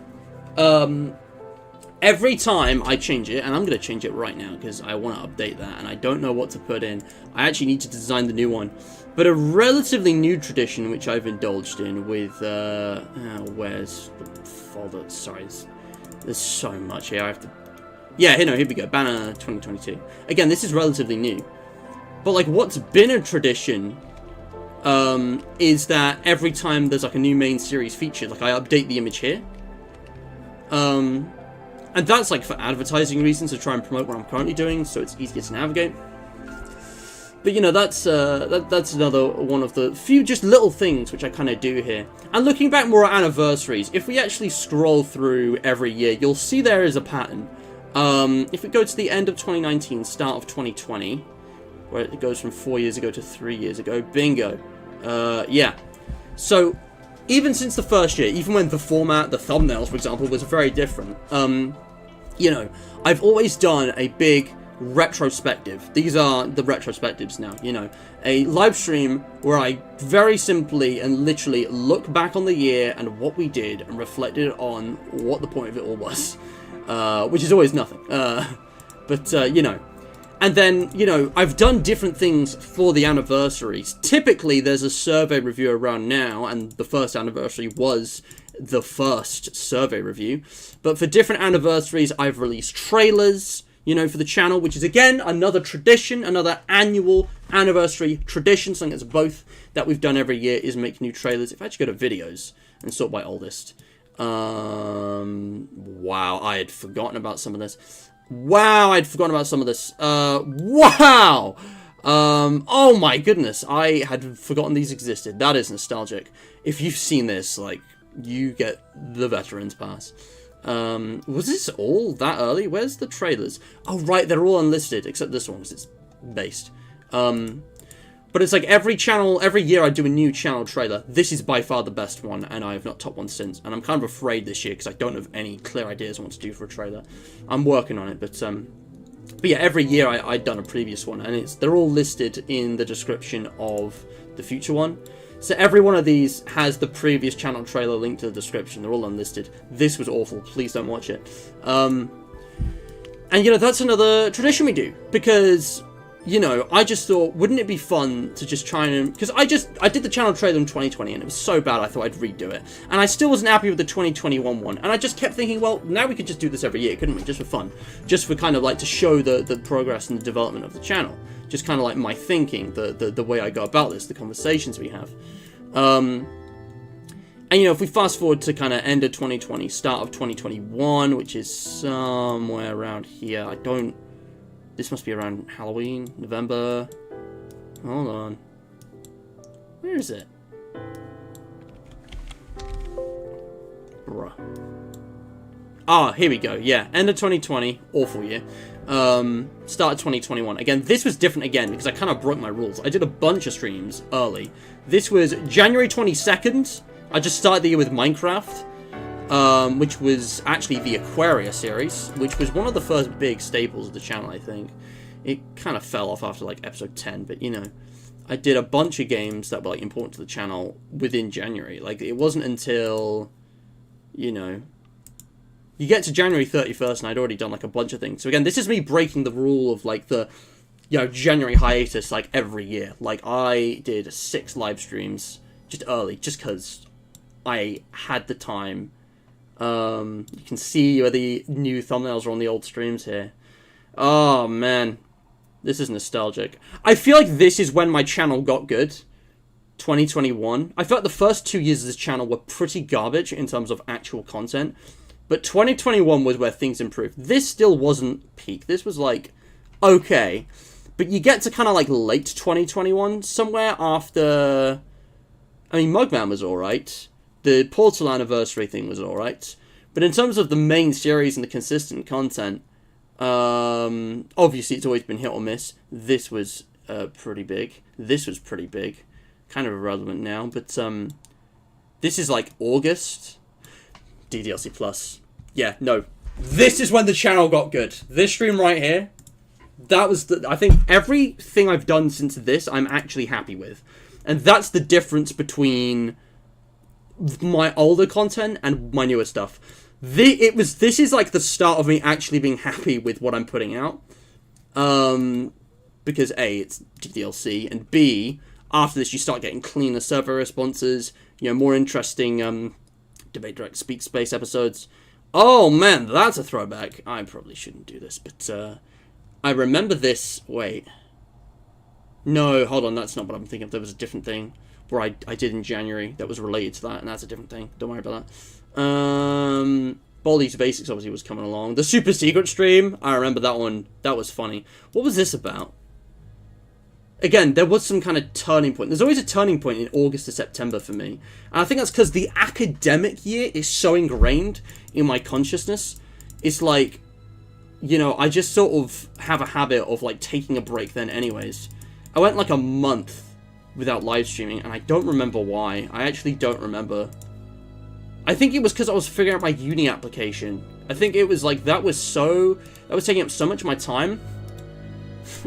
Every time I change it, and I'm going to change it right now because I want to update that, and I don't know what to put in. I actually need to design the new one. But a relatively new tradition which I've indulged in with, where's the folder? Sorry, there's so much here. I have to... Yeah, here we go. Banner 2022. Again, this is relatively new. But, like, what's been a tradition is that every time there's, like, a new main series feature, like, I update the image here. And that's, like, for advertising reasons, to try and promote what I'm currently doing, so it's easier to navigate. But, you know, that's another one of the few just little things which I kind of do here. And looking back more at anniversaries, if we actually scroll through every year, you'll see there is a pattern. If we go to the end of 2019, start of 2020, where it goes from 4 years ago to 3 years ago, bingo. Yeah. So, even since the first year, even when the format, the thumbnails, for example, was very different, you know, I've always done a big retrospective. These are the retrospectives now, you know. A live stream where I very simply and literally look back on the year and what we did and reflected on what the point of it all was. Which is always nothing. You know. And then, you know, I've done different things for the anniversaries. Typically, there's a survey review around now, and the first anniversary was the first survey review. But for different anniversaries, I've released trailers, you know, for the channel, which is, again, another tradition, another annual anniversary tradition, something that's both that we've done every year, is make new trailers. If I actually go to videos and sort by oldest. Wow, I had forgotten about some of this. Wow, I'd forgotten about some of this. Wow! Oh my goodness, I had forgotten these existed. That is nostalgic. If you've seen this, like, you get the Veterans Pass. Was this all that early? Where's the trailers? Oh, right, they're all unlisted, except this one, because it's based. But it's like every year I do a new channel trailer. This is by far the best one, and I have not topped one since. And I'm kind of afraid this year, because I don't have any clear ideas on what to do for a trailer. I'm working on it, but yeah, every year I've done a previous one, and they're all listed in the description of the future one. So every one of these has the previous channel trailer linked to the description. They're all unlisted. This was awful. Please don't watch it. And, you know, that's another tradition we do, because, you know, I just thought, wouldn't it be fun to just try and... Because I did the channel trailer in 2020, and it was so bad I thought I'd redo it. And I still wasn't happy with the 2021 one. And I just kept thinking, well, now we could just do this every year, couldn't we? Just for fun. Just for kind of like to show the progress and the development of the channel. Just kind of like my thinking, the way I go about this, the conversations we have. And, you know, if we fast forward to kind of end of 2020, start of 2021, which is somewhere around here. This must be around Halloween, November. Hold on. Where is it? Bruh. Ah, here we go. Yeah, end of 2020. Awful year. Start of 2021. Again, this was different again because I kind of broke my rules. I did a bunch of streams early. This was January 22nd. I just started the year with Minecraft. Which was actually the Aquaria series, which was one of the first big staples of the channel, I think. It kind of fell off after, like, episode 10, but, you know, I did a bunch of games that were, like, important to the channel within January. Like, it wasn't until, you know, you get to January 31st, and I'd already done, like, a bunch of things. So, again, this is me breaking the rule of, like, the, you know, January hiatus, like, every year. Like, I did 6 live streams just early, just because I had the time. You can see where the new thumbnails are on the old streams here. Oh, man. This is nostalgic. I feel like this is when my channel got good. 2021. I felt like the first 2 years of this channel were pretty garbage in terms of actual content. But 2021 was where things improved. This still wasn't peak. This was like, okay. But you get to kind of like late 2021, somewhere after... I mean, Mugman was alright. The Portal anniversary thing was alright. But in terms of the main series and the consistent content, obviously it's always been hit or miss. This was pretty big. This was pretty big. Kind of irrelevant now, but this is like August. DDLC Plus. Yeah, no. This is when the channel got good. This stream right here, that was I think everything I've done since this, I'm actually happy with. And that's the difference between my older content and my newer stuff. This is like the start of me actually being happy with what I'm putting out. Because A, it's DLC, and B, after this you start getting cleaner server responses, you know, more interesting Debate Direct Speak Space episodes. Oh man, that's a throwback. I probably shouldn't do this, but I remember this. Wait. No, hold on, that's not what I'm thinking of. There was a different thing where I did in January that was related to that, and that's a different thing. Don't worry about that. Baldi's Basics obviously was coming along. The Super Secret stream, I remember that one. That was funny. What was this about? Again, there was some kind of turning point. There's always a turning point in August to September for me. And I think that's because the academic year is so ingrained in my consciousness. It's like, you know, I just sort of have a habit of, like, taking a break then anyways. I went, like, a month without live streaming, and I don't remember why. I actually don't remember. I think it was because I was figuring out my uni application. I think it was, like, that was taking up so much of my time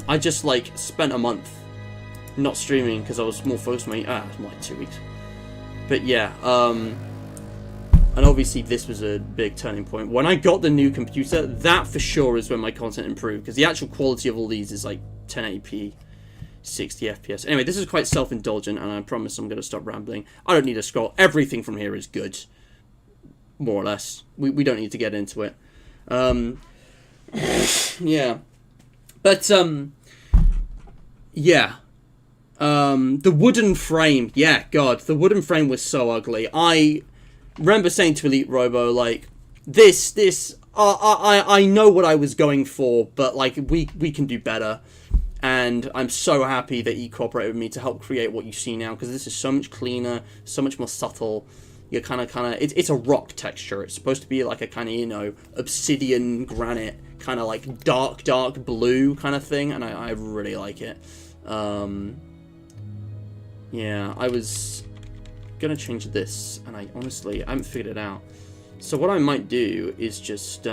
I just, like, spent a month not streaming because I was more focused on my... it's more like 2 weeks. But yeah, and obviously this was a big turning point. When I got the new computer, that for sure is when my content improved, because the actual quality of all these is like 1080p, 60 FPS. Anyway, this is quite self-indulgent, and I promise I'm going to stop rambling. I don't need to scroll. Everything from here is good, more or less. We don't need to get into it. Yeah. But, yeah. The wooden frame. Yeah, God, the wooden frame was so ugly. I remember saying to Elite Robo, like, I know what I was going for, but, like, we can do better. And I'm so happy that you cooperated with me to help create what you see now, because this is so much cleaner, so much more subtle. You're kind of, it's a rock texture. It's supposed to be like a kind of, you know, obsidian granite, kind of like dark blue kind of thing, and I really like it. Yeah, I was gonna change this, and I haven't figured it out. So what I might do is just be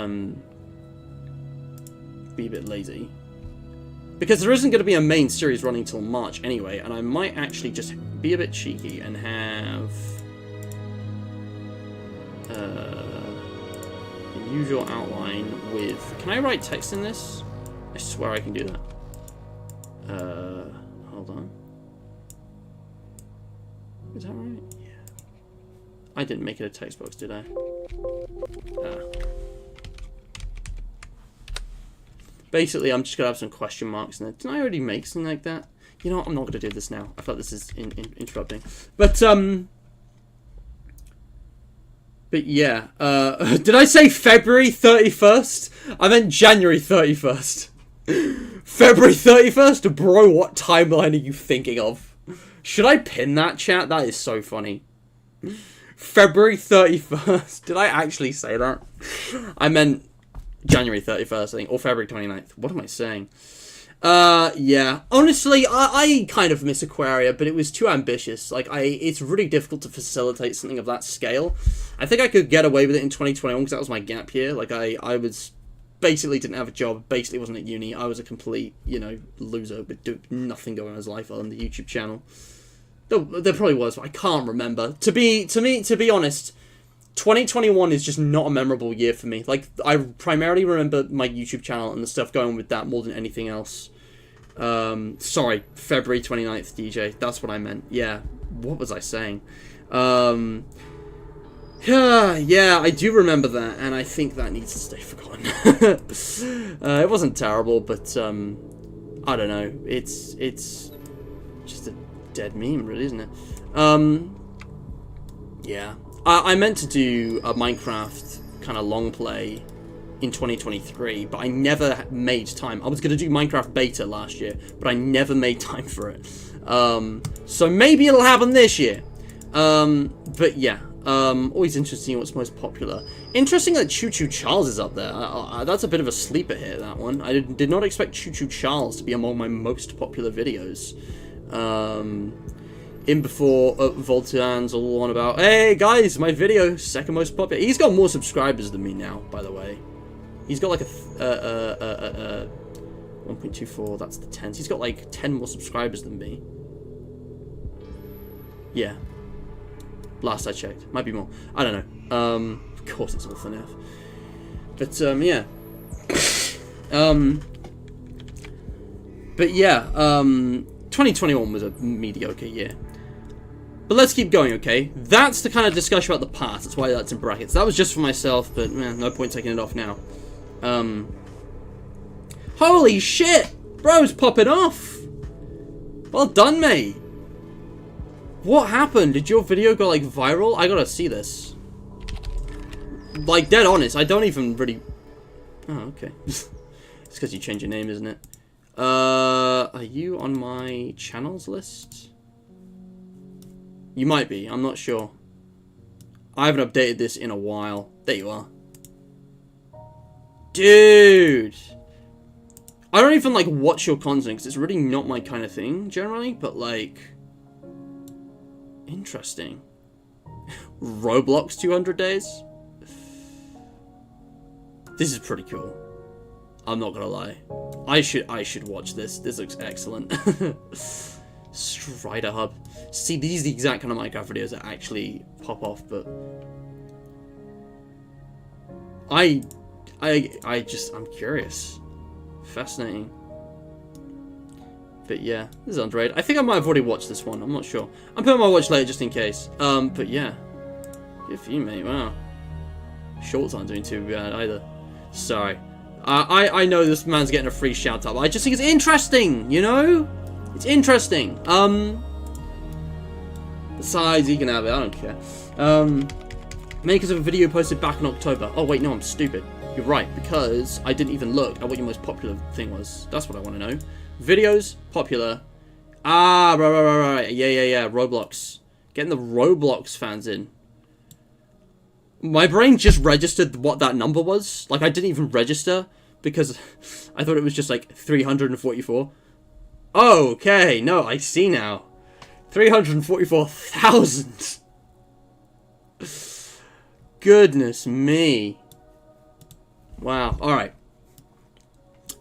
a bit lazy, because there isn't going to be a main series running till March anyway, and I might actually just be a bit cheeky and have the usual outline with... Can I write text in this? I swear I can do that. Hold on. Is that right? Yeah. I didn't make it a text box, did I? Basically, I'm just going to have some question marks in it. Didn't I already make something like that? You know what? I'm not going to do this now. I thought this is interrupting. But yeah. Did I say February 31st? I meant January 31st. February 31st? Bro, what timeline are you thinking of? Should I pin that, chat? That is so funny. February 31st. Did I actually say that? I meant January 31st, I think, or February 29th. What am I saying? Yeah. Honestly, I kind of miss Aquaria, but it was too ambitious. Like, it's really difficult to facilitate something of that scale. I think I could get away with it in 2021 because that was my gap year. Like, I was basically didn't have a job, basically wasn't at uni. I was a complete, you know, loser with nothing going on in his life other than the YouTube channel. There probably was, but I can't remember. To be honest, 2021 is just not a memorable year for me. Like, I primarily remember my YouTube channel and the stuff going on with that more than anything else. Sorry, February 29th, DJ. That's what I meant. Yeah. What was I saying? Yeah, I do remember that, and I think that needs to stay forgotten. It wasn't terrible, but, I don't know. It's just a dead meme, really, isn't it? Yeah. I meant to do a Minecraft kind of long play in 2023, but I never made time. I was going to do Minecraft beta last year, but I never made time for it. So maybe it'll happen this year. But yeah, always interesting what's most popular. Interesting that Choo Choo Charles is up there. That's a bit of a sleeper hit, that one. I did not expect Choo Choo Charles to be among my most popular videos. In before Voltane's all on about, hey guys, my video, second most popular. He's got more subscribers than me now, by the way. He's got like a 1.24, that's the 10s. He's got like 10 more subscribers than me. Yeah. Last I checked. Might be more. I don't know. Of course it's all thin F. But, yeah. But yeah, 2021 was a mediocre year. But let's keep going, okay? That's the kind of discussion about the past. That's why that's in brackets. That was just for myself, but man, no point taking it off now. Holy shit! Bro's popping off! Well done, mate. What happened? Did your video go, like, viral? I gotta see this. Like, dead honest, I don't even really... Oh, okay. It's because you changed your name, isn't it? Are you on my channels list? You might be, I'm not sure. I haven't updated this in a while. There you are. Dude! I don't even, like, watch your content, because it's really not my kind of thing, generally, but, like... Interesting. Roblox 200 days? This is pretty cool. I'm not gonna lie. I should watch this. This looks excellent. Strider Hub. See, these are the exact kind of Minecraft videos that actually pop off, but I'm curious. Fascinating. But yeah, this is underrated. I think I might have already watched this one. I'm not sure. I'm putting my watch later just in case. But yeah. Good for you, mate. Wow. Shorts aren't doing too bad either. Sorry. I know this man's getting a free shout out, but I just think it's interesting, you know? It's interesting. Besides, he can have it, I don't care. Makers of a video posted back in October. Oh wait, no, I'm stupid. You're right, because I didn't even look at what your most popular thing was. That's what I want to know. Videos, popular. Ah, right. Yeah. Roblox. Getting the Roblox fans in. My brain just registered what that number was. Like, I didn't even register because I thought it was just like 344. Oh, okay. No, I see now. 344,000. Goodness me. Wow. All right.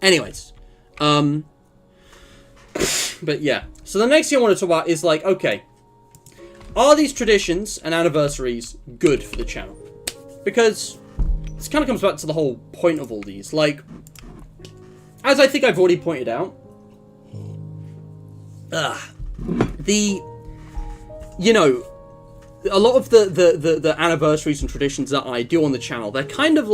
Anyways. But yeah. So the next thing I want to talk about is like, okay, are these traditions and anniversaries good for the channel? Because this kind of comes back to the whole point of all these. Like, as I think I've already pointed out, you know, a lot of the anniversaries and traditions that I do on the channel, they're kind of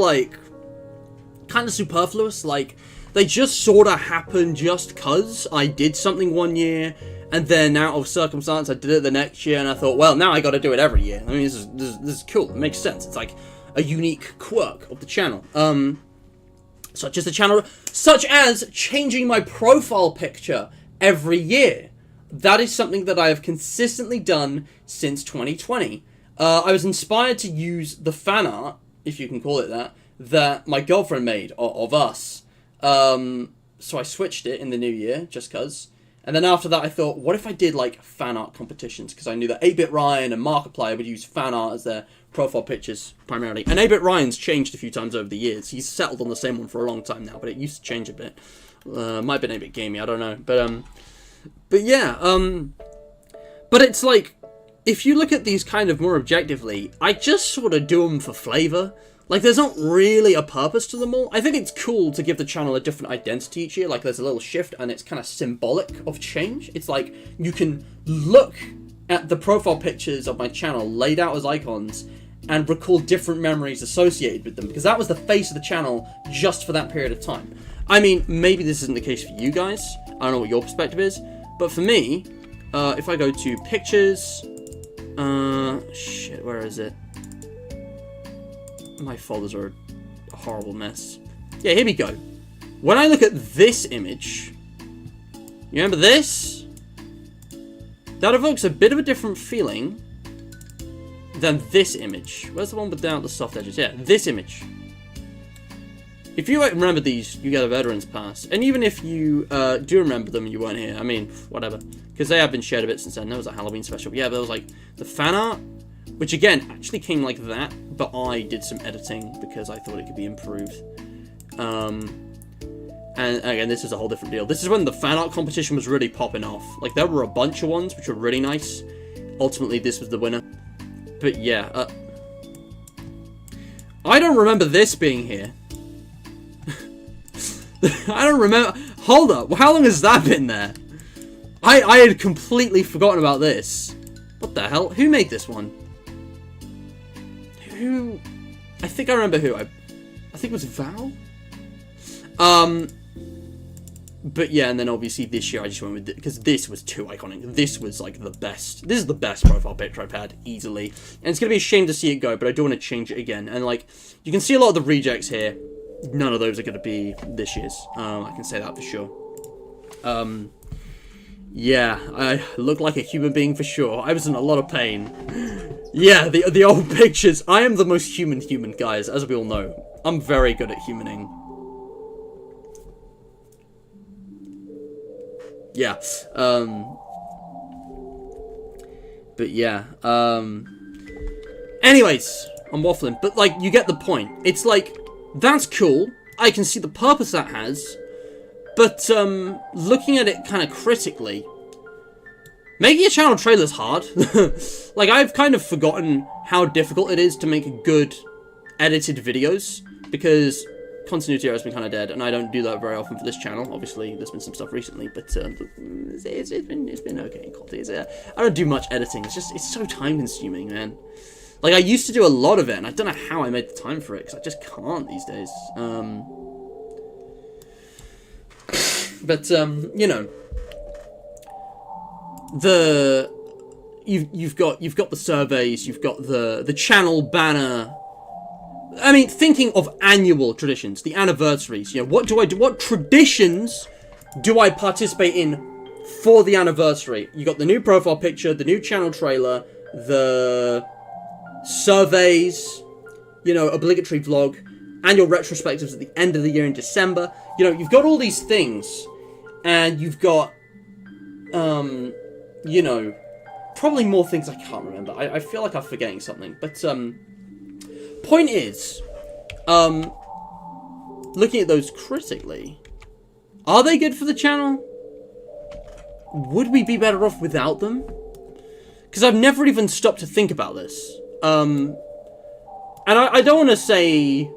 superfluous. Like, they just sort of happen just cause I did something one year, and then out of circumstance I did it the next year, and I thought, well, now I got to do it every year. I mean, this is cool. It makes sense. It's like a unique quirk of the channel. Such as changing my profile picture every year. That is something that I have consistently done since 2020. I was inspired to use the fan art, if you can call it that my girlfriend made of us. So I switched it in the new year, just cause. And then after that I thought, what if I did like fan art competitions? Because I knew that 8-Bit Ryan and Markiplier would use fan art as their profile pictures primarily. And 8-Bit Ryan's changed a few times over the years. He's settled on the same one for a long time now, but it used to change a bit. Might have been 8-Bit Gamey, I don't know. But yeah, but it's like, if you look at these kind of more objectively, I just sort of do them for flavor. Like, there's not really a purpose to them all. I think it's cool to give the channel a different identity each year. Like, there's a little shift, and it's kind of symbolic of change. It's like, you can look at the profile pictures of my channel laid out as icons and recall different memories associated with them, because that was the face of the channel just for that period of time. I mean, maybe this isn't the case for you guys. I don't know what your perspective is. But for me, if I go to pictures... shit, where is it? My folders are a horrible mess. Yeah, here we go. When I look at this image, you remember this? That evokes a bit of a different feeling than this image. Where's the one without the soft edges? Yeah, this image. If you remember these, you get a Veterans Pass. And even if you do remember them and you weren't here, I mean, whatever. Because they have been shared a bit since then. There was a Halloween special. But yeah, there was like the fan art, which again, actually came like that. But I did some editing because I thought it could be improved. And again, this is a whole different deal. This is when the fan art competition was really popping off. Like, there were a bunch of ones which were really nice. Ultimately, this was the winner. But yeah, I don't remember this being here. I don't remember. Hold up. How long has that been there? I had completely forgotten about this. What the hell? Who made this one? Who? I think I remember who. I think it was Val? But yeah, and then obviously this year I just went with it because this was too iconic. This was like the best. This is the best profile picture I've had, easily. And it's going to be a shame to see it go, but I do want to change it again. And like, you can see a lot of the rejects here. None of those are going to be this year's. I can say that for sure. Yeah, I look like a human being for sure. I was in a lot of pain. Yeah, the old pictures. I am the most human, guys, as we all know. I'm very good at humaning. Yeah. But yeah. Anyways, I'm waffling. But, like, you get the point. It's like, that's cool. I can see the purpose that has, but looking at it kind of critically, making a channel trailer is hard. Like, I've kind of forgotten how difficult it is to make good edited videos, because continuity error has been kind of dead, and I don't do that very often for this channel. Obviously, there's been some stuff recently, but it's been okay in quality. I don't do much editing. It's so time consuming, man. Like, I used to do a lot of it, and I don't know how I made the time for it, because I just can't these days. But you know, you've got the surveys, you've got the channel banner. I mean, thinking of annual traditions, the anniversaries, you know, what do I do? What traditions do I participate in for the anniversary? You got the new profile picture, the new channel trailer, the surveys, you know, obligatory vlog, annual retrospectives at the end of the year in December. You know, you've got all these things, and you've got, you know, probably more things I can't remember. I feel like I'm forgetting something, but, point is, looking at those critically, are they good for the channel? Would we be better off without them? Because I've never even stopped to think about this. And I don't want to say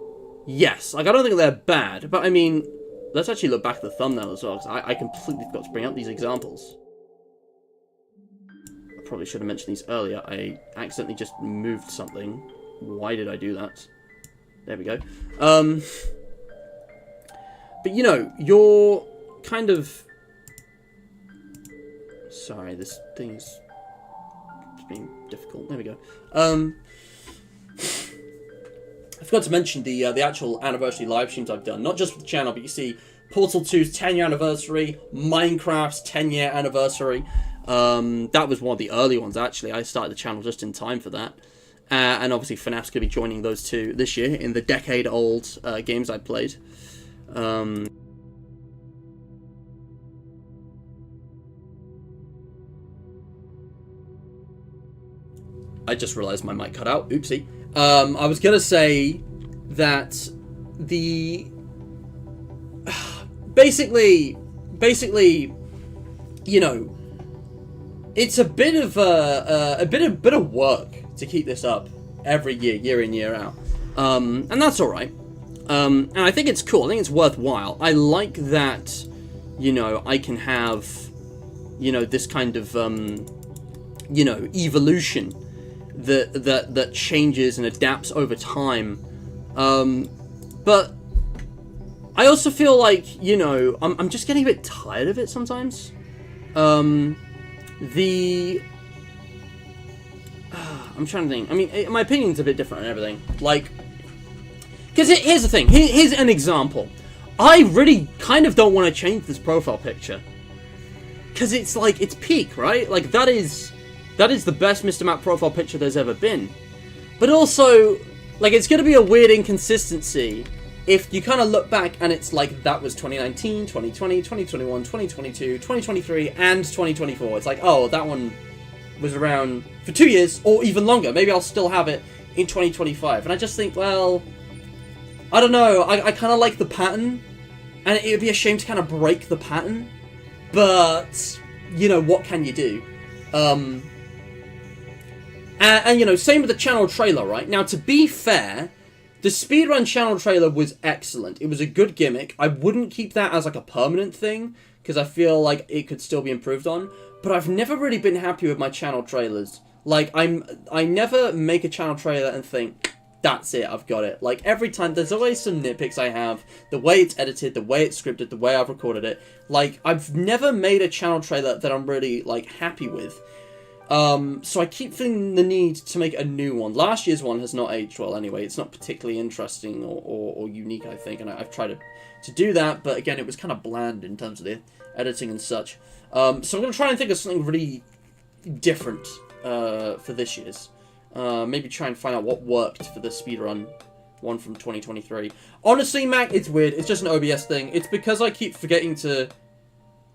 yes. Like, I don't think they're bad, but I mean, let's actually look back at the thumbnail as well, because I completely forgot to bring up these examples. I probably should have mentioned these earlier. I accidentally just moved something. Why did I do that? There we go. But you know, you're kind of... Sorry, this thing's being difficult. There we go. I forgot to mention the actual anniversary live streams I've done. Not just for the channel, but you see Portal 2's 10-year anniversary, Minecraft's 10-year anniversary. That was one of the early ones, actually. I started the channel just in time for that. And obviously FNAF's going to be joining those two this year in the decade-old games I played. I just realised my mic cut out. Oopsie. I was going to say that the... Basically, you know, it's a bit of a bit of work to keep this up every year, year in, year out. And that's alright. And I think it's cool. I think it's worthwhile. I like that, you know, I can have, you know, this kind of, you know, evolution that changes and adapts over time. But I also feel like, you know, I'm just getting a bit tired of it sometimes. I'm trying to think. I mean, my opinion's a bit different on everything. Like, because here's the thing. Here's an example. I really kind of don't want to change this profile picture. Because it's like, it's peak, right? Like, that is the best Mr. Map profile picture there's ever been. But also, like, it's going to be a weird inconsistency if you kind of look back and it's like, that was 2019, 2020, 2021, 2022, 2023, and 2024. It's like, oh, that one was around for 2 years, or even longer. Maybe I'll still have it in 2025. And I just think, well, I don't know. I kind of like the pattern, and it would be a shame to kind of break the pattern. But, you know, what can you do? And you know, same with the channel trailer, right? Now, to be fair, the speedrun channel trailer was excellent. It was a good gimmick. I wouldn't keep that as like a permanent thing, because I feel like it could still be improved on. But I've never really been happy with my channel trailers. Like, I never make a channel trailer and think, that's it, I've got it. Like, every time, there's always some nitpicks I have. The way it's edited, the way it's scripted, the way I've recorded it. Like, I've never made a channel trailer that I'm really, like, happy with. So I keep feeling the need to make a new one. Last year's one has not aged well anyway. It's not particularly interesting or unique, I think. And I've tried to do that, but again, it was kind of bland in terms of the editing and such. So I'm going to try and think of something really different for this year's. Maybe try and find out what worked for the speedrun one from 2023. Honestly, Mac, it's weird. It's just an OBS thing. It's because I keep forgetting to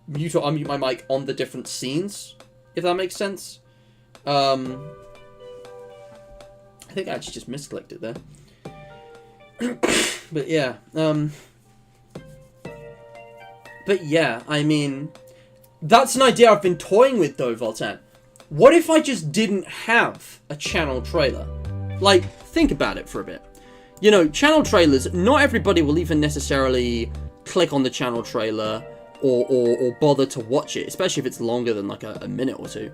mute or unmute my mic on the different scenes, if that makes sense. I think I actually just misclicked it there. But yeah, But yeah, I mean, that's an idea I've been toying with though, Voltan. What if I just didn't have a channel trailer? Like, think about it for a bit. You know, channel trailers, not everybody will even necessarily click on the channel trailer or bother to watch it, especially if it's longer than like a minute or two.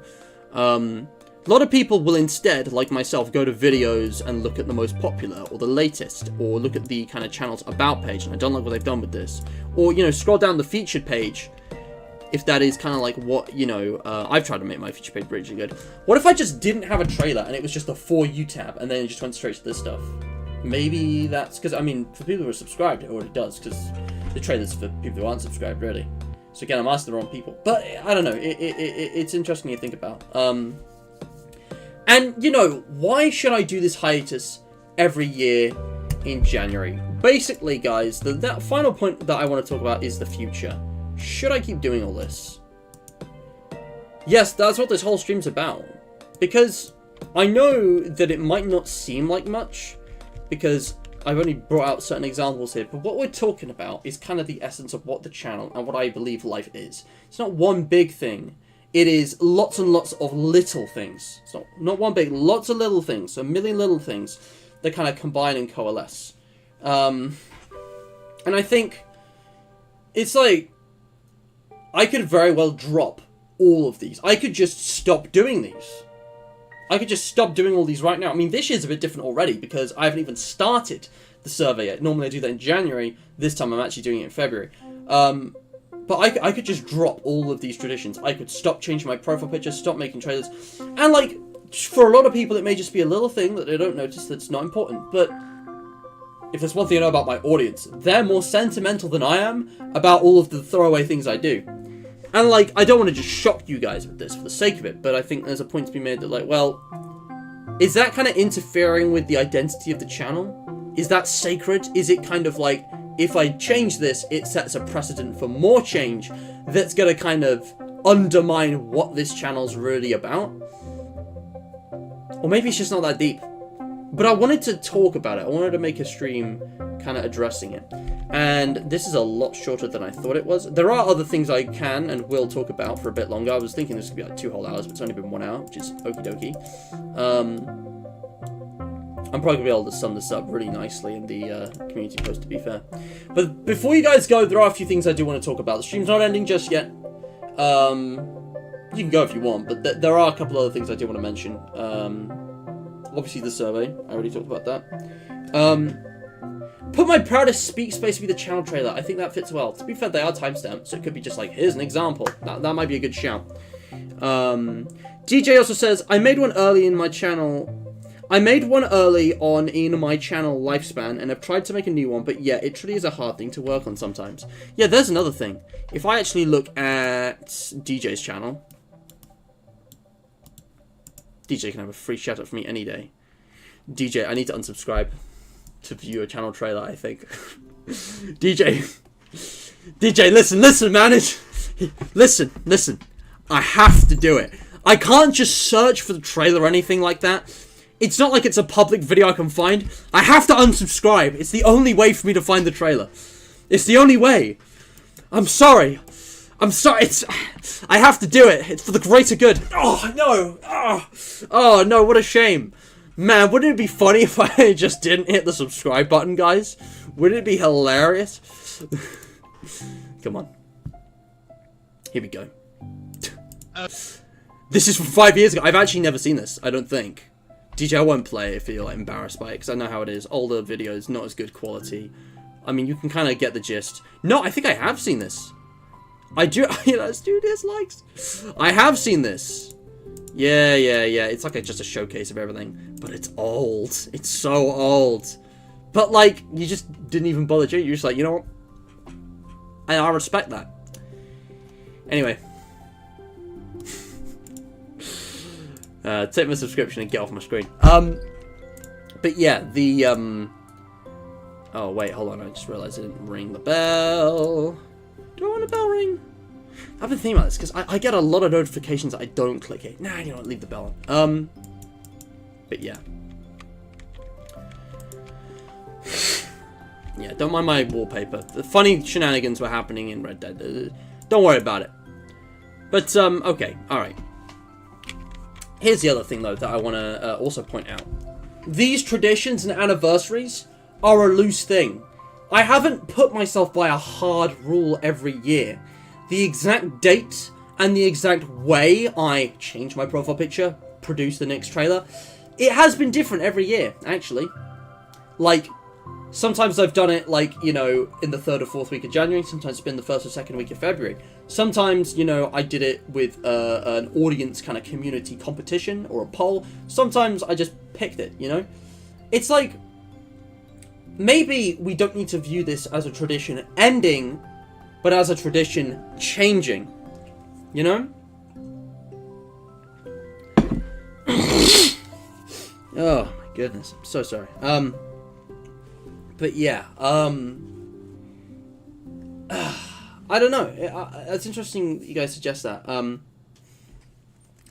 A lot of people will instead, like myself, go to videos and look at the most popular or the latest, or look at the kind of channel's about page, and I don't like what they've done with this. Or, you know, scroll down the featured page, if that is kind of like what, you know, I've tried to make my featured page pretty good. What if I just didn't have a trailer and it was just a For You tab, and then it just went straight to this stuff? Maybe that's, because, I mean, for people who are subscribed, it already does, because the trailer's for people who aren't subscribed, really. So again, I'm asking the wrong people. But, I don't know, it's interesting to think about. And, you know, why should I do this hiatus every year in January? Basically, guys, that final point that I want to talk about is the future. Should I keep doing all this? Yes, that's what this whole stream's about. Because I know that it might not seem like much, because I've only brought out certain examples here, but what we're talking about is kind of the essence of what the channel and what I believe life is. It's not one big thing. It is lots and lots of little things. It's not one big, lots of little things, a million little things that kind of combine and coalesce. And I think it's like, I could very well drop all of these. I could just stop doing these. I could just stop doing all these right now. I mean, this year's a bit different already because I haven't even started the survey yet. Normally I do that in January. This time I'm actually doing it in February. But I could just drop all of these traditions. I could stop changing my profile picture, stop making trailers. And, like, for a lot of people, it may just be a little thing that they don't notice that's not important. But if there's one thing I know about my audience, they're more sentimental than I am about all of the throwaway things I do. And, like, I don't want to just shock you guys with this for the sake of it, but I think there's a point to be made that, like, well, is that kind of interfering with the identity of the channel? Is that sacred? Is it kind of like, if I change this, it sets a precedent for more change that's going to kind of undermine what this channel's really about? Or maybe it's just not that deep. But I wanted to talk about it. I wanted to make a stream kind of addressing it. And this is a lot shorter than I thought it was. There are other things I can and will talk about for a bit longer. I was thinking this could be like 2 whole hours, but it's only been 1 hour, which is okie dokie. I'm probably going to be able to sum this up really nicely in the community post, to be fair. But before you guys go, there are a few things I do want to talk about. The stream's not ending just yet. You can go if you want, but there are a couple other things I do want to mention. Obviously the survey, I already talked about that. Put my proudest speak space to be the channel trailer. I think that fits well. To be fair, they are timestamped, so it could be just like, here's an example. That might be a good shout. DJ also says, I made one early on in my channel lifespan and have tried to make a new one, but yeah, it truly is a hard thing to work on sometimes. Yeah, there's another thing. If I actually look at DJ's channel, DJ can have a free shout out for me any day. DJ, I need to unsubscribe to view a channel trailer, I think. DJ, listen, man. Listen. I have to do it. I can't just search for the trailer or anything like that. It's not like it's a public video I can find. I have to unsubscribe. It's the only way for me to find the trailer. It's the only way. I'm sorry. I have to do it. It's for the greater good. Oh, no. Oh, no, what a shame. Man, wouldn't it be funny if I just didn't hit the subscribe button, guys? Wouldn't it be hilarious? Come on. Here we go. This is from 5 years ago. I've actually never seen this, I don't think. DJ, I won't play it if you're like, embarrassed by it, because I know how it is. Older videos, not as good quality. I mean, you can kind of get the gist. No, I think I have seen this. I do, let's do dislikes. I have seen this. Yeah. It's like just a showcase of everything. But it's old. It's so old. But, like, you just didn't even bother doing it. You're just like, you know what? I respect that. Anyway. Take my subscription and get off my screen. But yeah, the, oh, wait, hold on. I just realized I didn't ring the bell. Do I want a bell ring? I've been thinking about this, because I get a lot of notifications that I don't click it. Nah, you know what, leave the bell on. But yeah. Yeah, don't mind my wallpaper. The funny shenanigans were happening in Red Dead. Don't worry about it. But, okay, alright. Here's the other thing, though, that I want to also point out. These traditions and anniversaries are a loose thing. I haven't put myself by a hard rule every year. The exact date and the exact way I change my profile picture, produce the next trailer, it has been different every year, actually. Like, sometimes I've done it, like, you know, in the 3rd or 4th week of January. Sometimes it's been the 1st or 2nd week of February. Sometimes, you know, I did it with an audience kind of community competition or a poll. Sometimes I just picked it, you know? It's like, maybe we don't need to view this as a tradition ending, but as a tradition changing, you know? Oh, my goodness. I'm so sorry. But yeah, I don't know. It's interesting you guys suggest that.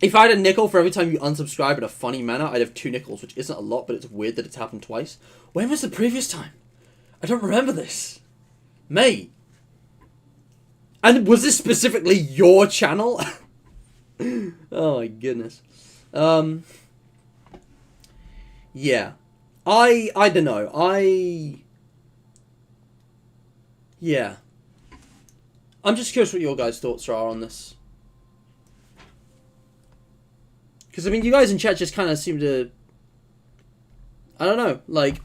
If I had a nickel for every time you unsubscribe in a funny manner, I'd have 2 nickels, which isn't a lot, but it's weird that it's happened twice. When was the previous time? I don't remember this. Mate. And was this specifically your channel? Oh my goodness. Yeah. I don't know. Yeah. I'm just curious what your guys' thoughts are on this. Because, I mean, you guys in chat just kind of seem to... I don't know, like...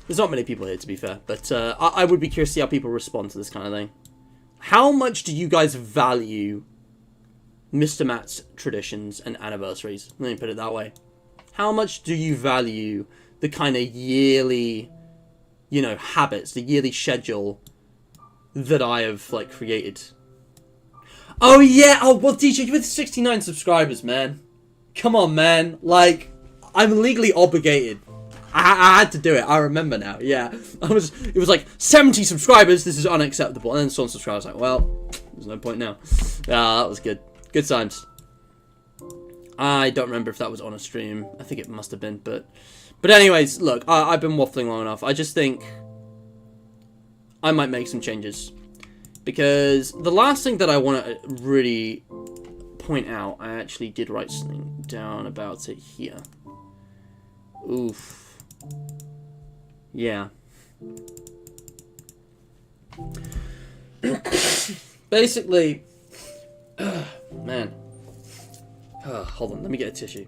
There's not many people here, to be fair. But I would be curious to see how people respond to this kind of thing. How much do you guys value Mr. Matt's traditions and anniversaries? Let me put it that way. How much do you value the kind of yearly, you know, habits, the yearly schedule that I have, like, created? Oh, yeah! Oh, well, DJ, you're with 69 subscribers, man. Come on, man. Like, I'm legally obligated. I had to do it. I remember now. Yeah. It was like, 70 subscribers. This is unacceptable. And then someone subscribed. I was like, well, there's no point now. That was good. Good times. I don't remember if that was on a stream. I think it must have been. But anyways, look, I've been waffling long enough. I just think I might make some changes. Because the last thing that I want to really point out, I actually did write something down about it here. Oof. Yeah. Basically, man. Hold on, let me get a tissue.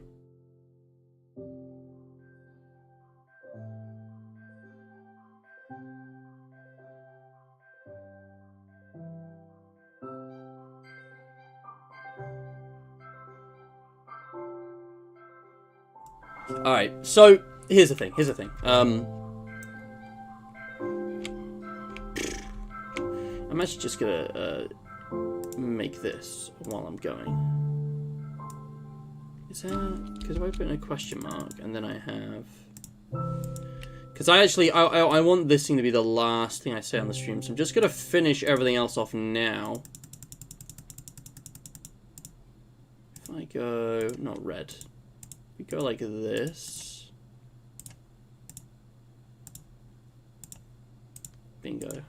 Alright, so here's the thing. I'm actually just gonna make this while I'm going. Is that because if I put in a question mark and then I have, because I want this thing to be the last thing I say on the stream, so I'm just gonna finish everything else off now. If I go not red, we go like this. Bingo.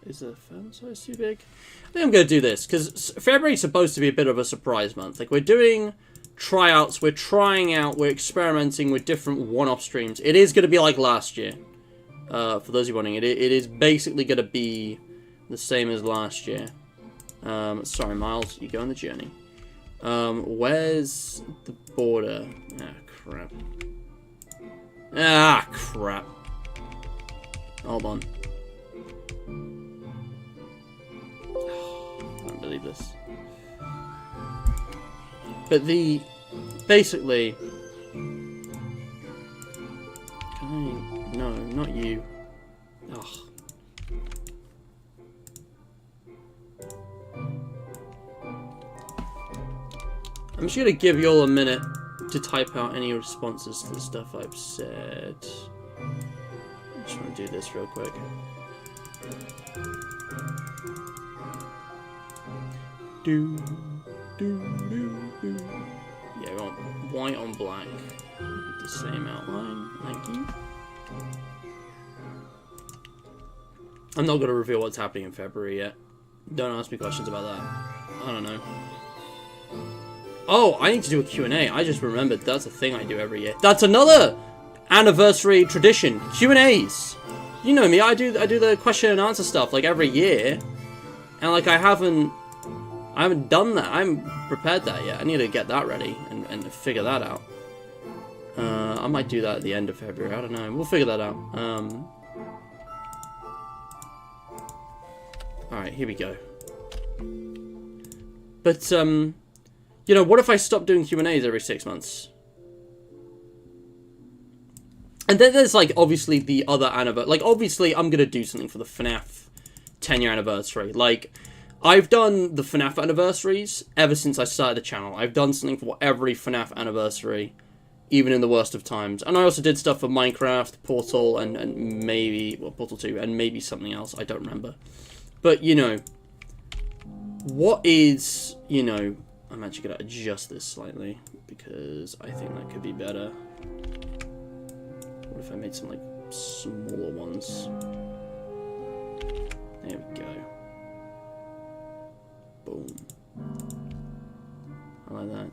Is the font size too big? I think I'm going to do this, because February's supposed to be a bit of a surprise month. Like, we're doing tryouts, we're trying out, we're experimenting with different one-off streams. It is going to be like last year. For those who are wondering, it is basically going to be the same as last year. Sorry, Miles, you go on the journey. Where's the border? Ah, crap. Ah, crap. Hold on. I don't believe this. But basically... No, not you. Ugh. I'm just gonna give you all a minute to type out any responses to the stuff I've said. I just want to do this real quick. Yeah, we want white on black. The same outline. Thank you. I'm not going to reveal what's happening in February yet. Don't ask me questions about that. I don't know. Oh, I need to do a Q&A. I just remembered that's a thing I do every year. That's another anniversary tradition. Q&As. You know me. I do the question and answer stuff like every year, and like I haven't done that. I haven't prepared that yet. I need to get that ready and figure that out. I might do that at the end of February. I don't know. We'll figure that out. Alright, here we go. But, you know, what if I stop doing Q&As every 6 months? And then there's, like, obviously the other anniversary. Like, obviously, I'm gonna do something for the FNAF 10-year anniversary. Like, I've done the FNAF anniversaries ever since I started the channel. I've done something for every FNAF anniversary, even in the worst of times. And I also did stuff for Minecraft, Portal, and maybe, well, Portal 2, and maybe something else. I don't remember. But, you know, what is, you know, I'm actually going to adjust this slightly, because I think that could be better. What if I made some, like, smaller ones? There we go. Boom. I like that.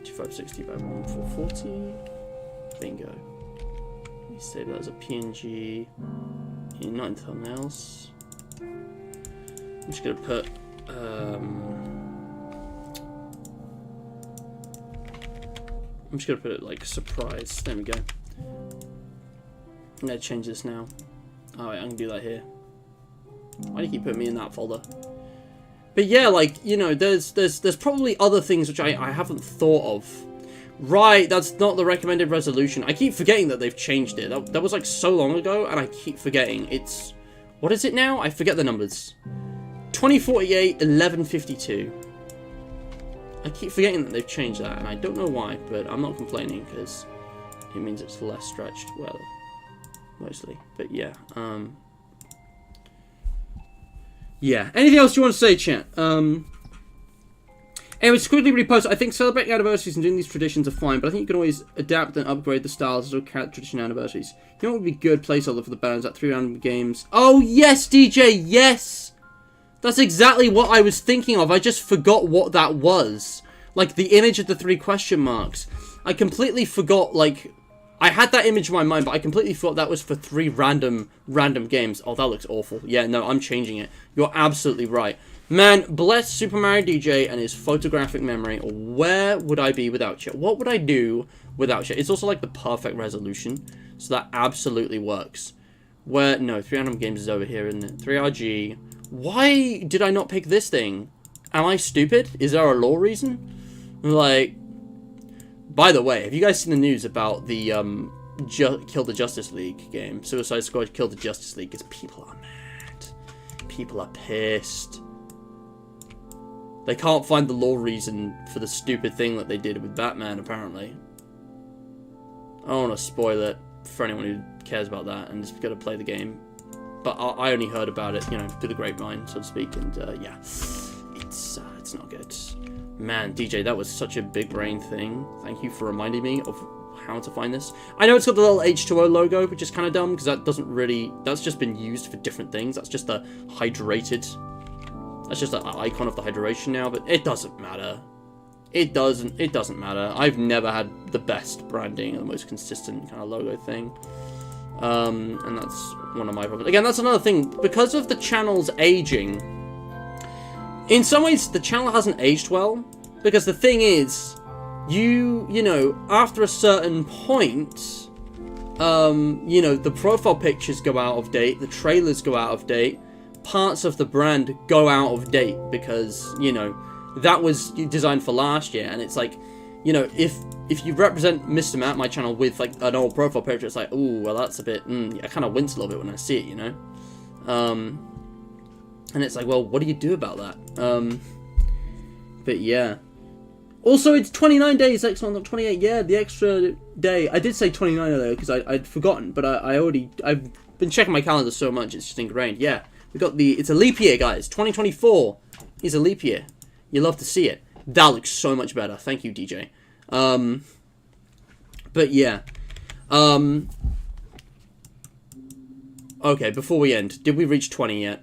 2560 by 1440. Bingo. Let me save that as a PNG. Not in thumbnails. I'm just gonna put it like surprise. There we go. I'm gonna change this now. Alright, I can do that here. Why do you keep putting me in that folder? But yeah, like, you know, there's probably other things which I haven't thought of. Right, that's not the recommended resolution. I keep forgetting that they've changed it. That was like so long ago, and I keep forgetting. It's... What is it now? I forget the numbers. 2048, 1152. I keep forgetting that they've changed that, and I don't know why, but I'm not complaining, because it means it's less stretched. Well, mostly. But yeah, yeah. Anything else you want to say, chat? Anyway, just quickly repost. I think celebrating anniversaries and doing these traditions are fine, but I think you can always adapt and upgrade the styles to count tradition anniversaries. You know what would be a good placeholder for the balance at 3 random games? Oh, yes, DJ, yes! That's exactly what I was thinking of. I just forgot what that was. Like, the image of the 3 question marks. I completely forgot, like... I had that image in my mind, but I completely thought that was for 3 random games. Oh, that looks awful. Yeah, no, I'm changing it. You're absolutely right. Man, bless Super Mario DJ and his photographic memory. Where would I be without you? What would I do without you? It's also like the perfect resolution, so that absolutely works. Where, no, 3 random games is over here, isn't it? 3RG. Why did I not pick this thing? Am I stupid? Is there a law reason? Like, by the way, have you guys seen the news about the Kill the Justice League game? Suicide Squad Kill the Justice League, because people are mad. People are pissed. They can't find the law reason for the stupid thing that they did with Batman, apparently. I don't want to spoil it for anyone who cares about that and is going to play the game. But I only heard about it, you know, through the grapevine, so to speak, and yeah. It's not good. Man, DJ, that was such a big brain thing. Thank you for reminding me of how to find this. I know it's got the little H2O logo, which is kind of dumb, because that doesn't really... That's just been used for different things. That's just the hydrated... That's just an icon of the hydration now, but it doesn't matter. It doesn't matter. I've never had the best branding and the most consistent kind of logo thing. And that's one of my problems. Again, that's another thing. Because of the channel's aging, in some ways, the channel hasn't aged well. Because the thing is, you know, after a certain point, you know, the profile pictures go out of date, the trailers go out of date, parts of the brand go out of date because, you know, that was designed for last year, and it's like, you know, if you represent Mr. Matt, my channel, with like an old profile picture, it's like, oh, well, that's a bit, I kind of wince a little bit when I see it, you know, and it's like, well, what do you do about that? But yeah. Also, it's 29 days next month, not 28. Yeah, the extra day. I did say 29 though, because I'd forgotten, but I've been checking my calendar so much, it's just ingrained. Yeah. We got it's a leap year, guys. 2024. is a leap year. You love to see it. That looks so much better. Thank you, DJ. But yeah. Okay, before we end, did we reach 20 yet?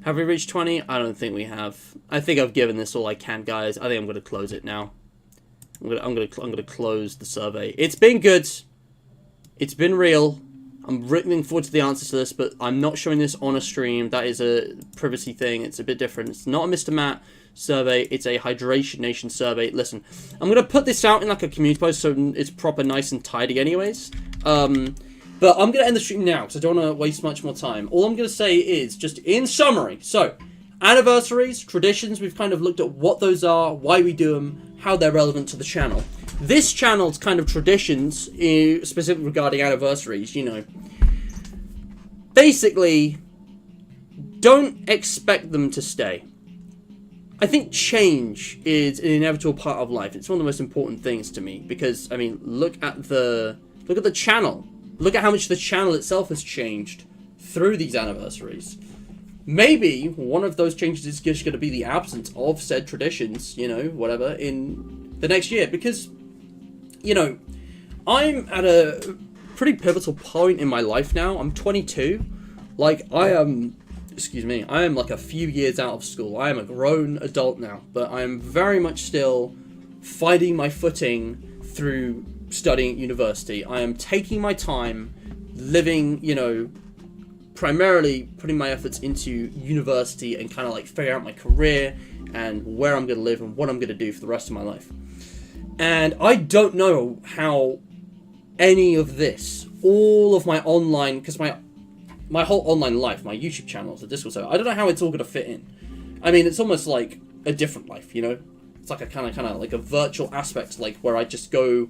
Have we reached 20? I don't think we have. I think I've given this all I can, guys. I think I'm gonna close it now. I'm gonna close the survey. It's been good. It's been real. I'm looking forward to the answers to this, but I'm not showing this on a stream. That is a privacy thing. It's a bit different. It's not a Mr. Matt survey. It's a Hydration Nation survey. Listen, I'm going to put this out in like a community post so it's proper, nice and tidy anyways. But I'm going to end the stream now because I don't want to waste much more time. All I'm going to say is, just in summary, so anniversaries, traditions, we've kind of looked at what those are, why we do them, how they're relevant to the channel. This channel's kind of traditions, specifically regarding anniversaries, you know, basically, don't expect them to stay. I think change is an inevitable part of life. It's one of the most important things to me, because, I mean, look at the channel. Look at how much the channel itself has changed through these anniversaries. Maybe one of those changes is just going to be the absence of said traditions, you know, whatever, in the next year, because, you know, I'm at a pretty pivotal point in my life now. I'm 22. Like, I am like a few years out of school. I am a grown adult now, but I am very much still finding my footing through studying at university. I am taking my time, living, you know, primarily putting my efforts into university and kind of like figuring out my career and where I'm going to live and what I'm going to do for the rest of my life. And I don't know how any of this, all of my online, because my whole online life, my YouTube channels, the Discord server, I don't know how it's all going to fit in. I mean, it's almost like a different life, you know? It's like a kind of like a virtual aspect, like where I just go,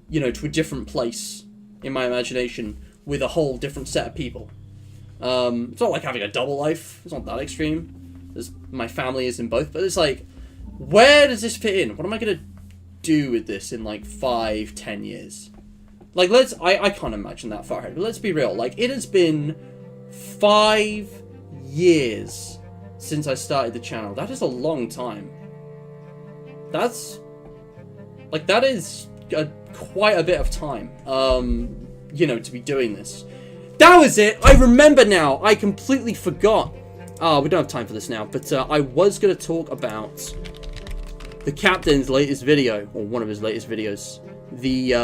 you know, to a different place in my imagination with a whole different set of people. It's not like having a double life. It's not that extreme, as my family is in both, but it's like, where does this fit in? What am I going to do with this in like 5-10 years? Like, I can't imagine that far ahead, but let's be real. Like, it has been 5 years since I started the channel. That is a long time. That is quite a bit of time, you know, to be doing this. That was it. I remember now. I completely forgot. We don't have time for this now, but I was going to talk about the captain's latest video, or one of his latest videos, the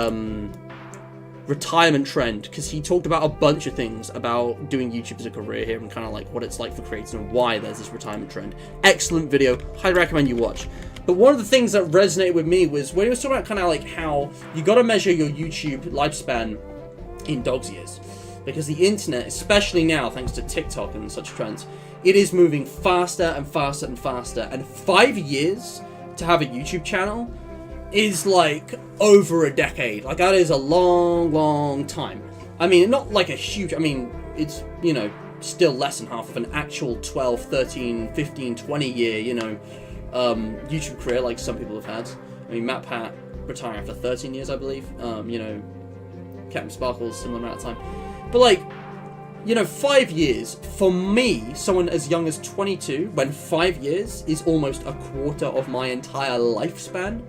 retirement trend, because he talked about a bunch of things about doing YouTube as a career here and kind of like what it's like for creators and why there's this retirement trend. Excellent video. Highly recommend you watch. But one of the things that resonated with me was when he was talking about kind of like how you got to measure your YouTube lifespan in dog's years. Because the internet, especially now, thanks to TikTok and such trends, it is moving faster and faster and faster. And 5 years to have a YouTube channel is like over a decade. Like, that is a long, long time. I mean, not like a huge, I mean, it's, you know, still less than half of an actual 12, 13, 15, 20 year, you know, YouTube career like some people have had. I mean, Matt Pat retiring after 13 years, I believe. You know, Captain Sparkle's similar amount of time. But like, you know, 5 years, for me, someone as young as 22, when 5 years is almost a quarter of my entire lifespan,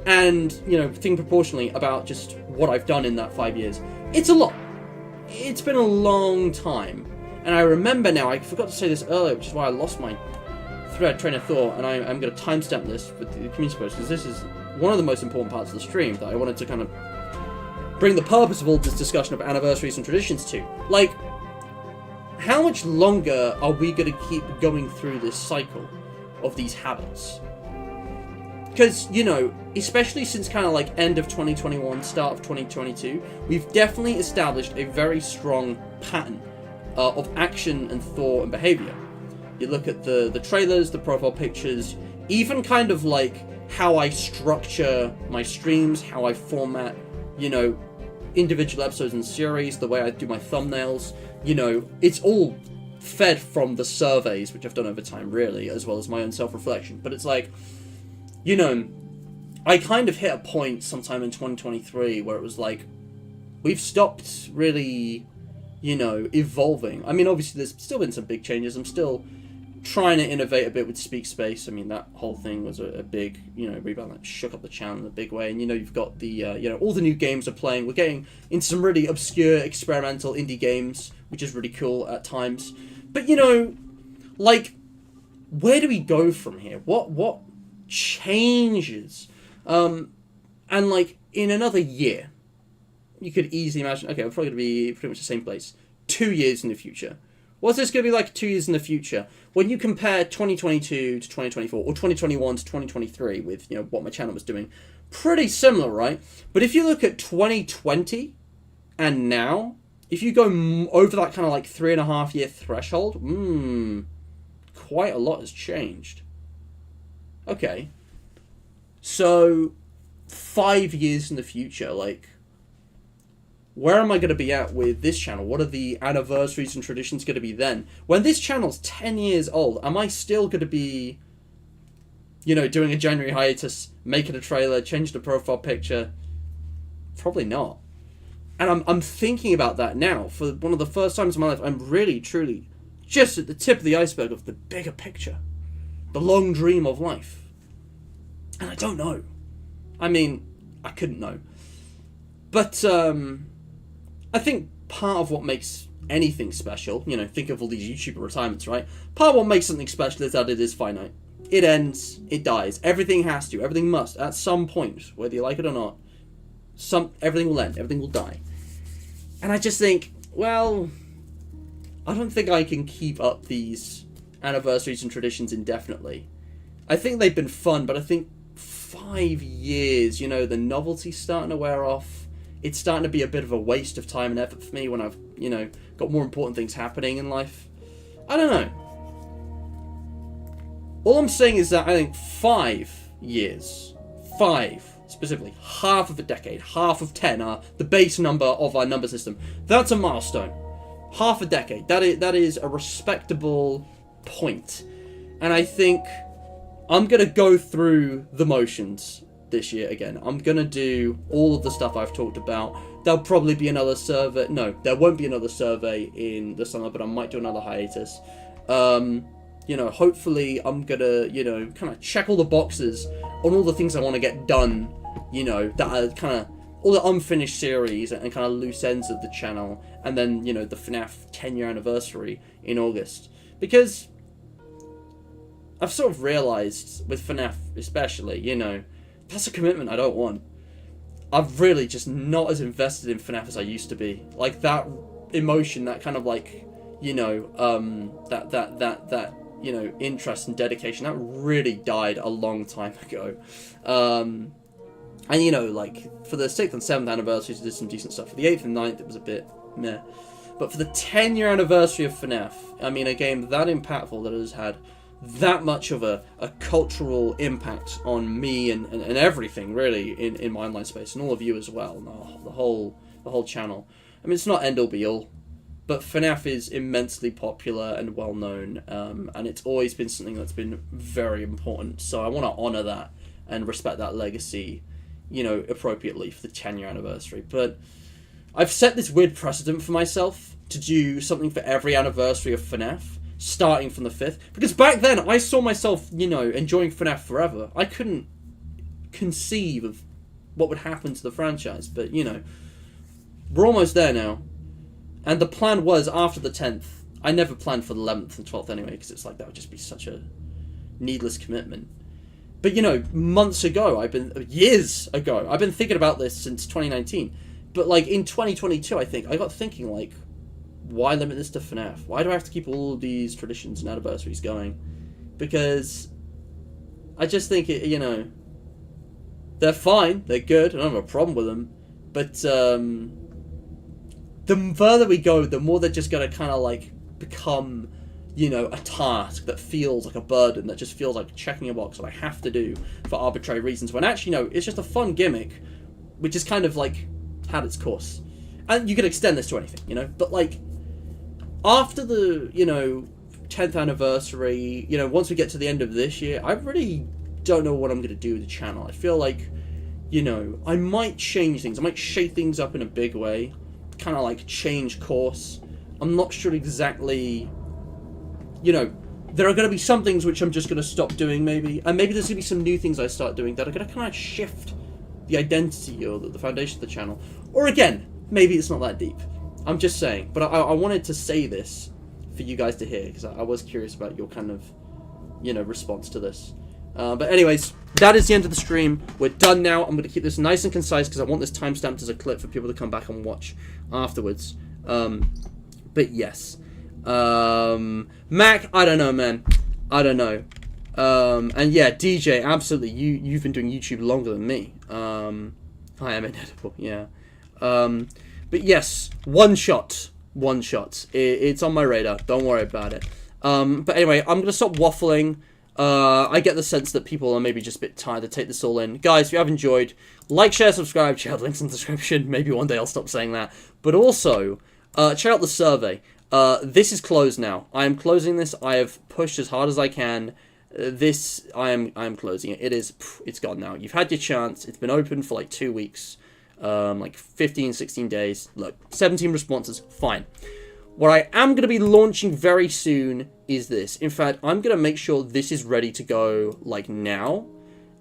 and, you know, think proportionally about just what I've done in that 5 years, it's a lot. It's been a long time. And I remember now, I forgot to say this earlier, which is why I lost my train of thought, and I'm going to timestamp this with the community post, because this is one of the most important parts of the stream that I wanted to kind of bring the purpose of all this discussion of anniversaries and traditions to. Like, how much longer are we going to keep going through this cycle of these habits? Because, you know, especially since kind of like end of 2021, start of 2022, we've definitely established a very strong pattern of action and thought and behavior. You look at the trailers, the profile pictures, even kind of like how I structure my streams, how I format, you know, individual episodes and series, the way I do my thumbnails, you know, it's all fed from the surveys, which I've done over time, really, as well as my own self-reflection. But it's like, you know, I kind of hit a point sometime in 2023 where it was like, we've stopped really, you know, evolving. I mean, obviously, there's still been some big changes. I'm still trying to innovate a bit with Speak Space. I mean, that whole thing was a big, rebound that shook up the channel in a big way. And, you've got the, all the new games are playing. We're getting into some really obscure, experimental indie games, which is really cool at times. But, like, where do we go from here? What changes? And, like, in another year, you could easily imagine, okay, we're probably going to be pretty much the same place 2 years in the future. What's this going to be like 2 years in the future? When you compare 2022 to 2024, or 2021 to 2023 with, what my channel was doing, pretty similar, right? But if you look at 2020 and now, if you go over that kind of like 3.5 year threshold, quite a lot has changed. Okay. So, 5 years in the future, like, where am I going to be at with this channel? What are the anniversaries and traditions going to be then? When this channel's 10 years old, am I still going to be, doing a January hiatus, making a trailer, changing the profile picture? Probably not. And I'm thinking about that now. For one of the first times in my life, I'm really, truly just at the tip of the iceberg of the bigger picture. The long dream of life. And I don't know. I mean, I couldn't know. But, I think part of what makes anything special, think of all these YouTuber retirements, right? Part of what makes something special is that it is finite. It ends, it dies. Everything has to, everything must, at some point, whether you like it or not, everything will end, everything will die. And I just think, well, I don't think I can keep up these anniversaries and traditions indefinitely. I think they've been fun, but I think 5 years, the novelty's starting to wear off. It's starting to be a bit of a waste of time and effort for me when I've, got more important things happening in life. I don't know. All I'm saying is that I think 5 years, 5 specifically, half of a decade, half of 10 are the base number of our number system. That's a milestone. Half a decade. That is a respectable point. And I think I'm going to go through the motions this year again. I'm going to do all of the stuff I've talked about. There'll probably be another survey. No, there won't be another survey in the summer, but I might do another hiatus. Hopefully I'm going to, kind of check all the boxes on all the things I want to get done, that are kind of all the unfinished series and kind of loose ends of the channel. And then, the FNAF 10-year anniversary in August. Because I've sort of realised, with FNAF especially, that's a commitment I don't want. I'm really just not as invested in FNAF as I used to be. Like, that emotion, that kind of like, that interest and dedication, that really died a long time ago. And, like, for the 6th and 7th anniversaries, I did some decent stuff. For the 8th and 9th, it was a bit meh. But for the 10-year anniversary of FNAF, I mean, a game that impactful that has had that much of a cultural impact on me and everything, really, in my online space, and all of you as well, and the whole channel. I mean, it's not end-all be-all, but FNAF is immensely popular and well-known, and it's always been something that's been very important, so I want to honour that and respect that legacy, appropriately for the 10-year anniversary. But I've set this weird precedent for myself to do something for every anniversary of FNAF, starting from the 5th, because back then I saw myself, enjoying FNAF forever. I couldn't conceive of what would happen to the franchise, but, we're almost there now. And the plan was, after the 10th, I never planned for the 11th and 12th anyway, because it's like, that would just be such a needless commitment. But, months ago, years ago, I've been thinking about this since 2019, but, like, in 2022, I think, I got thinking, like, why limit this to FNAF? Why do I have to keep all of these traditions and anniversaries going? Because I just think, they're fine, they're good, I don't have a problem with them, but the further we go, the more they're just going to kind of, like, become, a task that feels like a burden, that just feels like checking a box that I have to do for arbitrary reasons, when actually, no, it's just a fun gimmick, which is kind of, like, had its course. And you could extend this to anything, but, like, after the, 10th anniversary, once we get to the end of this year, I really don't know what I'm going to do with the channel. I feel like, I might change things. I might shake things up in a big way, kind of like change course. I'm not sure exactly, there are going to be some things which I'm just going to stop doing, maybe. And maybe there's going to be some new things I start doing that are going to kind of shift the identity or the foundation of the channel. Or again, maybe it's not that deep. I'm just saying. But I wanted to say this for you guys to hear, because I was curious about your kind of, you know, response to this. But anyways, that is the end of the stream. We're done now. I'm going to keep this nice and concise because I want this timestamped as a clip for people to come back and watch afterwards. But yes. Mac, I don't know, man. I don't know. And yeah, DJ, absolutely. You've been doing YouTube longer than me. I am inedible, yeah. But yes, one shot. It's on my radar. Don't worry about it. But anyway, I'm going to stop waffling. I get the sense that people are maybe just a bit tired to take this all in. Guys, if you have enjoyed, like, share, subscribe, check out links in the description. Maybe one day I'll stop saying that. But also, check out the survey. This is closed now. I am closing this. I have pushed as hard as I can. I am closing it. It's gone now. You've had your chance. It's been open for like 2 weeks. Like 15, 16 days. Look, 17 responses. Fine. What I am going to be launching very soon is this. In fact, I'm going to make sure this is ready to go, like, now.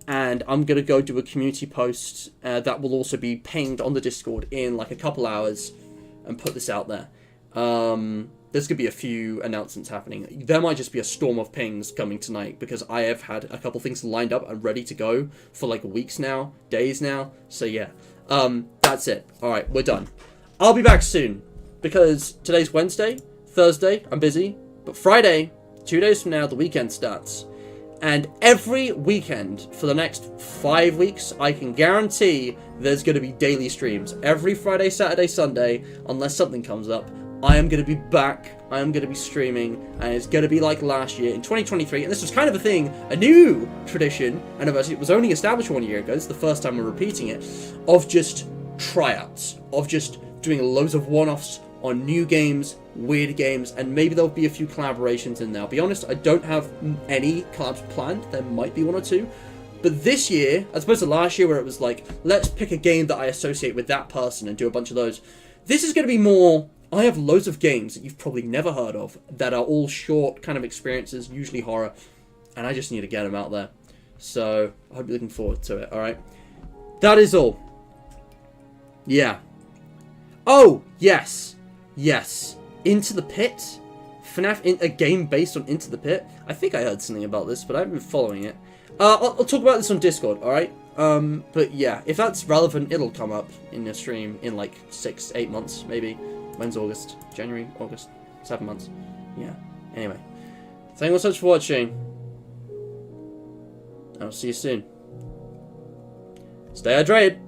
And I'm going to go do a community post that will also be pinged on the Discord in, like, a couple hours and put this out there. There's going to be a few announcements happening. There might just be a storm of pings coming tonight because I have had a couple things lined up and ready to go for, like, weeks now, days now. So, yeah. That's it. Alright, we're done. I'll be back soon. Because today's Wednesday, Thursday, I'm busy, but Friday, 2 days from now, the weekend starts. And every weekend for the next 5 weeks, I can guarantee there's going to be daily streams. Every Friday, Saturday, Sunday, unless something comes up, I am going to be back, I am going to be streaming, and it's going to be like last year in 2023. And this was kind of a thing, a new tradition, Anniversary. It was only established 1 year ago, it's the first time we're repeating it, of just tryouts, of just doing loads of one-offs on new games, weird games, and maybe there'll be a few collaborations in there. I'll be honest, I don't have any collabs planned. There might be one or two. But this year, as opposed to last year where it was like, let's pick a game that I associate with that person and do a bunch of those, this is going to be more, I have loads of games that you've probably never heard of that are all short kind of experiences, usually horror, and I just need to get them out there. So, I hope you're looking forward to it, alright? That is all. Yeah. Oh, yes. Yes. Into the Pit? FNAF, a game based on Into the Pit? I think I heard something about this, but I haven't been following it. I'll talk about this on Discord, alright? But yeah, if that's relevant, it'll come up in the stream in like 6, 8 months, maybe. When's August? January? August? 7 months. Yeah. Anyway. Thank you so much for watching. I'll see you soon. Stay hydrated.